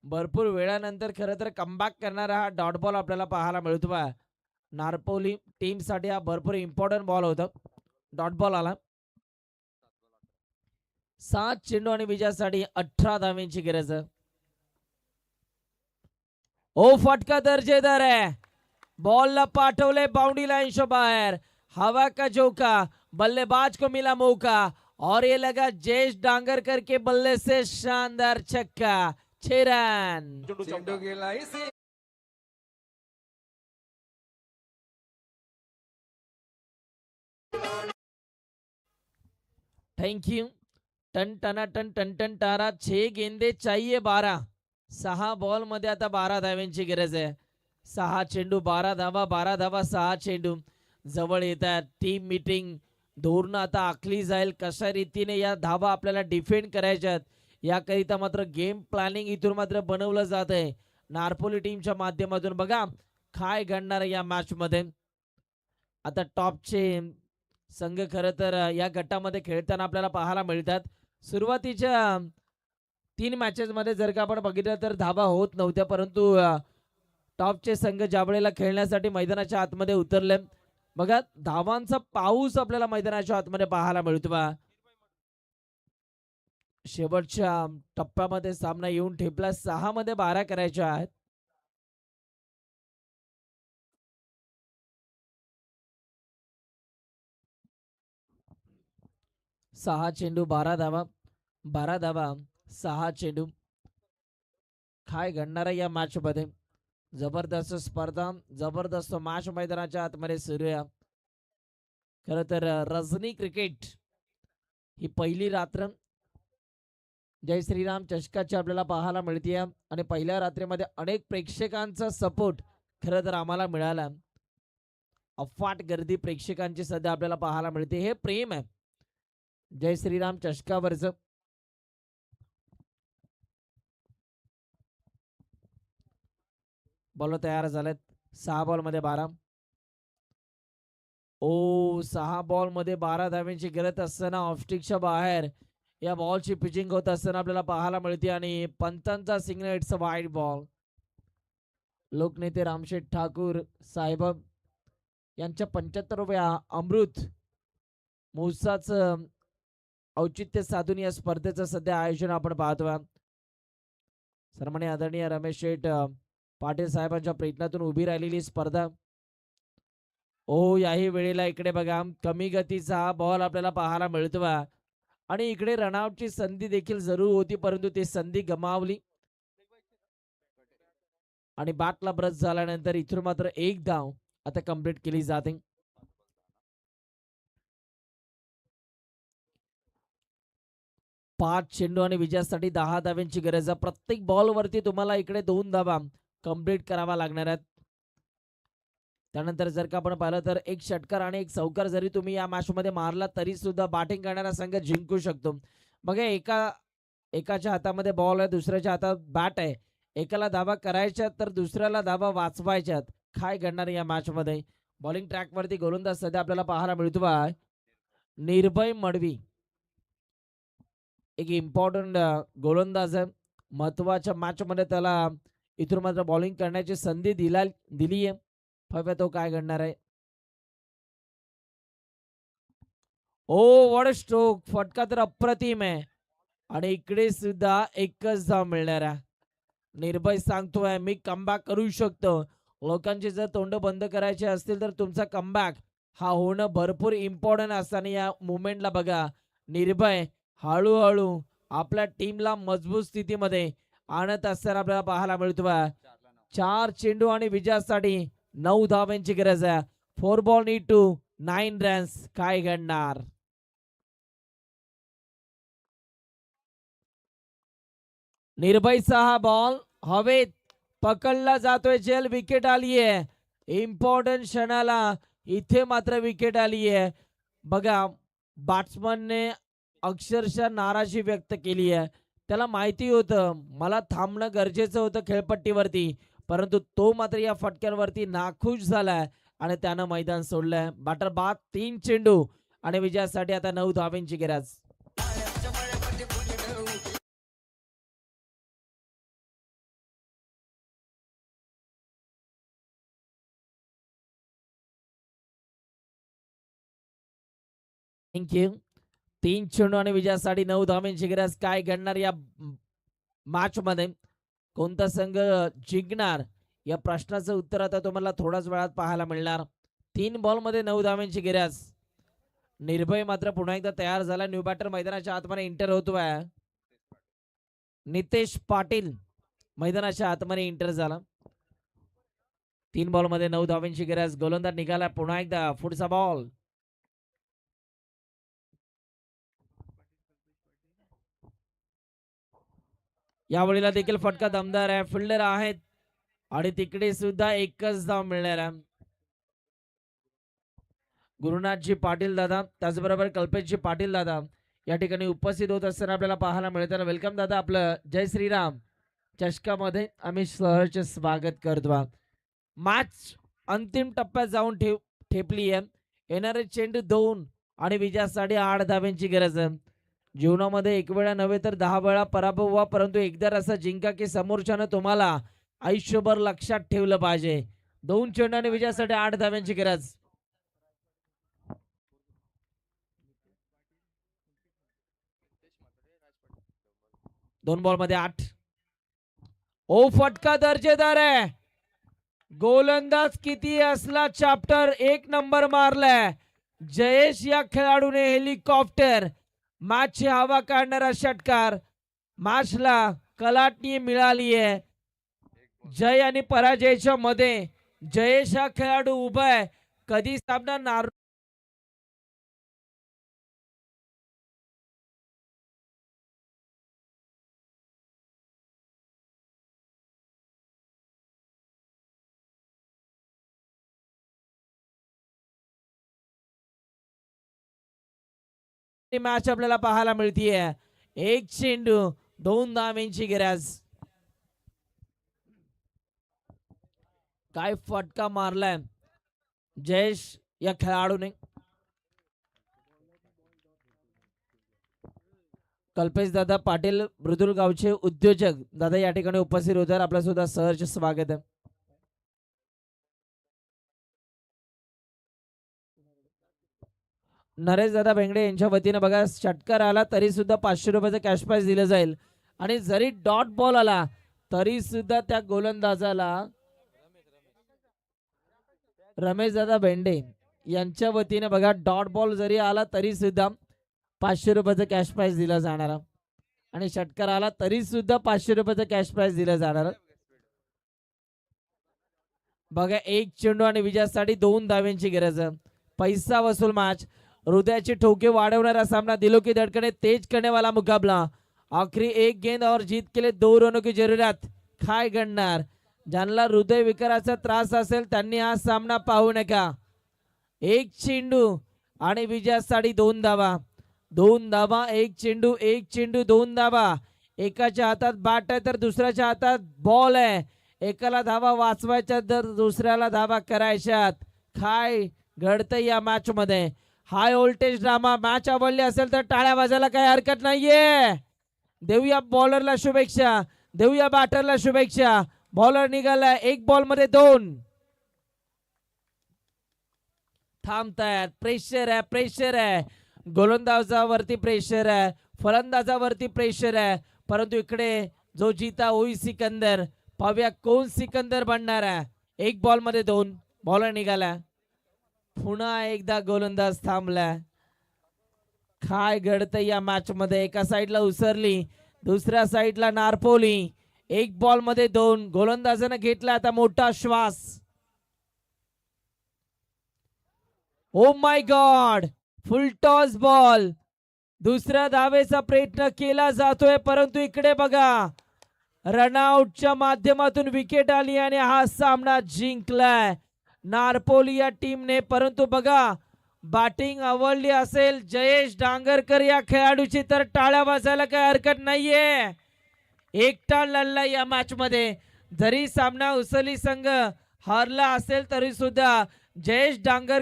भरपूर वेळानंतर खरं तर कमबॅक करणारा हा डॉट बॉल आपल्याला पाहायला मिळतो. नारपोली टीम साठी हा भरपूर इम्पॉर्टंट बॉल होता. डॉट बॉल आला. 7 चेंडू आणि विजयासाठी 18 धाव्यांची गरज. ओ फटका दर्जेदार आहे. बॉलला पाठवले बाउंड्री लाईनच्या बाहेर. हवा का झोंका. बल्लेबाज को मिला मौका और ये लगा जयेश डांगरकर के बल्ले से शानदार छक्का. 6 रन. चेंडू गेला थैंक यू. टन टना टन टन टन टारा. 6 गेंदे चाहिए 12. 6 बॉल मध्ये आता 12 धाव्यांची गरज आहे. 6 चेंडू 12 धावा, 12 धावा 6 चेंडू जवळ येतात. टीम मीटिंग धोरणं आता आखली जाईल, कशा रीतीने या धावा आपल्याला डिफेंड करायच्यात याकरिता मात्र गेम प्लॅनिंग इथून मात्र बनवलं जात आहे नारपोली टीमच्या माध्यमातून. बघा काय घडणार आहे या मॅच मध्ये. आता टॉपचे संघ खरं तर या गटामध्ये खेळताना आपल्याला पाहायला मिळतात. सुरुवातीच्या 3 मॅचेस मध्ये जर का आपण बघितलं तर धावा होत नव्हत्या, परंतु टॉपचे संघ ज्या वेळेला खेळण्यासाठी मैदानाच्या आतमध्ये उतरले, बघा धावांचा पाऊस आपल्याला मैदानाच्या आतमध्ये पाहायला मिळतो बा. शेवटच्या टप्प्यामध्ये सामना येऊन ठेपला. 6 मध्ये 12 करायच्या आहेत. सहा चेंडू 12 धावा, 12 धावा 6 चेंडू. काय घडणार आहे या मॅच मध्ये. जबरदस्त स्पर्धा, जबरदस्त मॅच मैदानाच्या आतमध्ये सुरू आहे. खर तर रजनी क्रिकेट ही पहिली रात्र जय श्रीराम चषकाची आपल्याला पाहायला मिळते आणि पहिल्या रात्रीमध्ये अनेक प्रेक्षकांचा सपोर्ट खरं तर आम्हाला मिळाला. अफाट गर्दी प्रेक्षकांची सध्या आपल्याला पाहायला मिळते. हे प्रेम आहे जय श्रीराम चषकावरचं. बॉल तयार झालेत. 6 बॉल मध्ये 12. ओ 6 बॉल मध्ये 12 धाव्यांची गरज असताना ऑफस्टिकच्या बाहेर या बॉलची पिचिंग होत असताना आपल्याला पाहायला मिळते आणि पंतांचा signal it's a wide ball. लोकनेते रामशेठ ठाकूर साहेब यांच्या 75व्या अमृत महोत्सवाचं औचित्य साधून या स्पर्धेचं सध्या आयोजन आपण पाहतोय. सन्माननीय आदरणीय रमेश शेठ पाटील साहेबांच्या प्रयत्नातून उभी राहिलेली स्पर्धा. ओ याही वेळेला इकडे बघा कमी गतीचा बॉल आपल्याला पाहायला मिळतो आणि इकडे रनआउटची संधी देखील जरूर होती, परंतु ती संधी गमावली आणि बॅटला ब्रश झाल्यानंतर इथून मात्र एक धाव आता कंप्लीट केली जाते. पाच चेंडू आणि विजयासाठी 10 धाव्यांची गरज आहे. प्रत्येक बॉल वरती तुम्हाला इकडे 2 धावा कंप्लीट करावा लागणार आहेत. त्यानंतर जर का आपण पाहिलं तर एक षटकार आणि एक चौकार जरी तुम्ही या मॅच मध्ये मारला तरी सुद्धा बॅटिंग करणारा संघ जिंकू शकतो. बघा एकाच्या हातामध्ये बॉल आहे, दुसऱ्याच्या हातात बॅट आहे. एकाला धावा करायच्या तर दुसऱ्याला धावा वाचवायच्यात. काय घडणार या मॅच मध्ये. बॉलिंग ट्रॅक वरती गोलंदाज सध्या आपल्याला पाहायला मिळतो बा निर्भय मडवी. एक इम्पॉर्टंट गोलंदाज आहे. महत्वाच्या मॅच मध्ये त्याला इथून मात्र बॉलिंग करण्याची संधी दिली आहे. बघा तो काय घडणार आहे. ओ व्हॉट अ स्ट्रोक. फटका तर अप्रतिम आहे आणि इकडे सुद्धा एकच धाव मिळणार आहे. निर्भय सांगतोय मी कमबॅक करू शकतो. लोकांची जर तोंड बंद करायचे असतील तर तुमचा कमबॅक हा होणं भरपूर इम्पॉर्टंट असताना या मुवमेंटला बघा निर्भय हळूहळू आपल्या टीमला मजबूत स्थितीमध्ये आणत असताना आपल्याला पाहायला मिळतो. 4 चेंडू आणि विजयासाठी 9 धावांची गरज आहे. 4 बॉल नीड टू 9 रन्स. काय घडणार. निर्भयचा हा बॉल हवेत पकडला जातोय. जेल विकेट आली आहे. इम्पॉर्टंट क्षणाला इथे मात्र विकेट आली आहे. बघा बॅट्समनने अक्षरशः नाराजी व्यक्त केली आहे. त्याला माहिती होतं मला थांबणं गरजेचं होतं खेळपट्टीवरती, परंतु तो मात्र या फटक्यांवरती नाखुश झालाय आणि त्यानं मैदान सोडलंय. बॅटर बाद 3 चेंडू आणि विजयासाठी आता 9 धावांची गरज. थँक्यू. 3 चेंडू आणि विजयासाठी 9 धावांची गरज. काय घडणार या मॅच मध्ये. कोणता संघ जिंकणार या प्रश्नाचं उत्तर आता तुम्हाला थोड्याच वेळात पाहायला मिळणार. 3 बॉल मध्ये 9 धावांची गरज. निर्भय मात्र पुन्हा एकदा तयार झाला. न्यू बॅटर मैदानाच्या आतमध्ये इंटर होतोय. नितेश पाटील मैदानाच्या आतमध्ये इंटर झाला. 3 बॉल मध्ये 9 धावांची गरज. गोलंदाज निघाला पुन्हा एकदा. पुढचा बॉल. यावेळेला देखील फटका दमदार आहे. फिल्डर आहेत आणि तिकडे सुद्धा एकच धाव मिळणार आहे. गुरुनाथजी पाटील दादा त्याचबरोबर कल्पेशजी पाटील दादा या ठिकाणी उपस्थित होत असताना आपल्याला पाहायला मिळताना वेलकम दादा. आपलं जय श्रीराम चषकामध्ये आम्ही सहर्ष स्वागत करतो. मॅच अंतिम टप्प्यात जाऊन ठेपली आहे. येणारे चेंडू 2 आणि विजयासाठी 8 धाव्यांची गरज आहे. जीवनामध्ये एक वेळा नव्हे तर 10 वेळा पराभव व्हा, परंतु एकदा असं जिंका की समोरच्यानं तुम्हाला आयुष्यभर लक्षात ठेवलं पाहिजे. 2 चेंडू आणि विजयासाठी 8 धाव्यांची गरज. 2 बॉल मध्ये 8. ओ फटका दर्जेदार आहे. गोलंदाज किती असला चॅप्टर 1 नंबर मारलाय जयेश या खेळाडूने. हेलिकॉप्टर मॅचची हवा काढणारा षटकार. मॅचला कलाटणी मिळाली आहे. जय आणि पराजयाच्या मध्ये जयेश हा खेळाडू उभा आहे. कधी सामना मॅच आपल्याला पाहायला मिळतीये. 1 चेंडू 2 धावांची गरज. काय फटका मारलाय जयेश या खेळाडूने. कल्पेश दादा पाटील मृदुल गावचे उद्योजक दादा या ठिकाणी उपस्थित होतात. आपलं सुद्धा सहर्ष स्वागत आहे. नरेश दादा बेंगडे यांच्या वतीने बघा षटकार आला तरी सुद्धा 500 रुपयाचं कॅश प्राइज दिलं जाईल. आणि जरी डॉट बॉल आला तरी सुद्धा त्या गोलंदाजाला रमेश दादा बेंडे यांच्या वतीने बघा डॉट बॉल जरी आला तरी सुद्धा 500 रुपयाचं कॅश प्राइज दिला जाणार. आणि षटकार आला तरी सुद्धा 500 रुपयाचं कॅश प्राइज दिलं जाणार. बघा 1 चेंडू आणि विजयासाठी 2 धाव्यांची गरज. पैसा वसूल मॅच. हृदयाची ठोके वाढवणारा सामना. दिलों की धड़कने तेज करने वाला मुकाबला. आखिरी 1 गेंद और जीत के लिए 2 रनों की जरूरत. काय गणणार. ज्यांना हृदय विकाराचा त्रास असेल त्यांनी हा सामना पाहू नका. 1 चेंडू आणि विजयासाठी 2 धावा. 2 धावा. 1 चेंडू 1 चेंडू 2 धावा. एकाच्या हातात बॅट आहे तर दुसऱ्याच्या हातात बॉल आहे. एकाला धावा वाचवायच्या तर दुसऱ्याला धावा करायच्यात. काय घडतंय या मॅच मध्ये. High voltage drama. मॅच आवडली असेल तर टाळ्या वाजायला काही हरकत नाहीये. देऊया बॉलरला शुभेच्छा. देऊया बॅटरला शुभेच्छा. बॉलर निघाला 1 बॉल मध्ये 2. थांबतायत. प्रेशर आहे प्रेशर आहे. गोलंदाजावरती प्रेशर आहे. फलंदाजावरती प्रेशर आहे. परंतु इकडे जो जीता होई सिकंदर. पाहूया कोण सिकंदर बनणार आहे. 1 बॉल मध्ये 2. बॉलर निघाला. पुन्हा एकदा गोलंदाज थांबलाय. काय घडतंय या मॅच मध्ये. एका साईडला उसरली दुसऱ्या साईडला नारपोली. 1 बॉल मध्ये 2. गोलंदाजाने घेतला आता मोठा श्वास. Oh my God. Full toss ball. दुसऱ्या धावेचा प्रयत्न केला जातोय परंतु इकडे बघा रनआउटच्या माध्यमातून विकेट आली आणि हा सामना जिंकलाय नारपोली या टीमने. परंतु बघा बॅटिंग आवडली असेल जयेश डांगरकर या खेळाडूची तर टाळ्या वाजायला काही हरकत नाहीये. एकटा लढला या मॅच मध्ये. जरी सामना उसली संघ हारला असेल तरी सुद्धा जयेश डांगर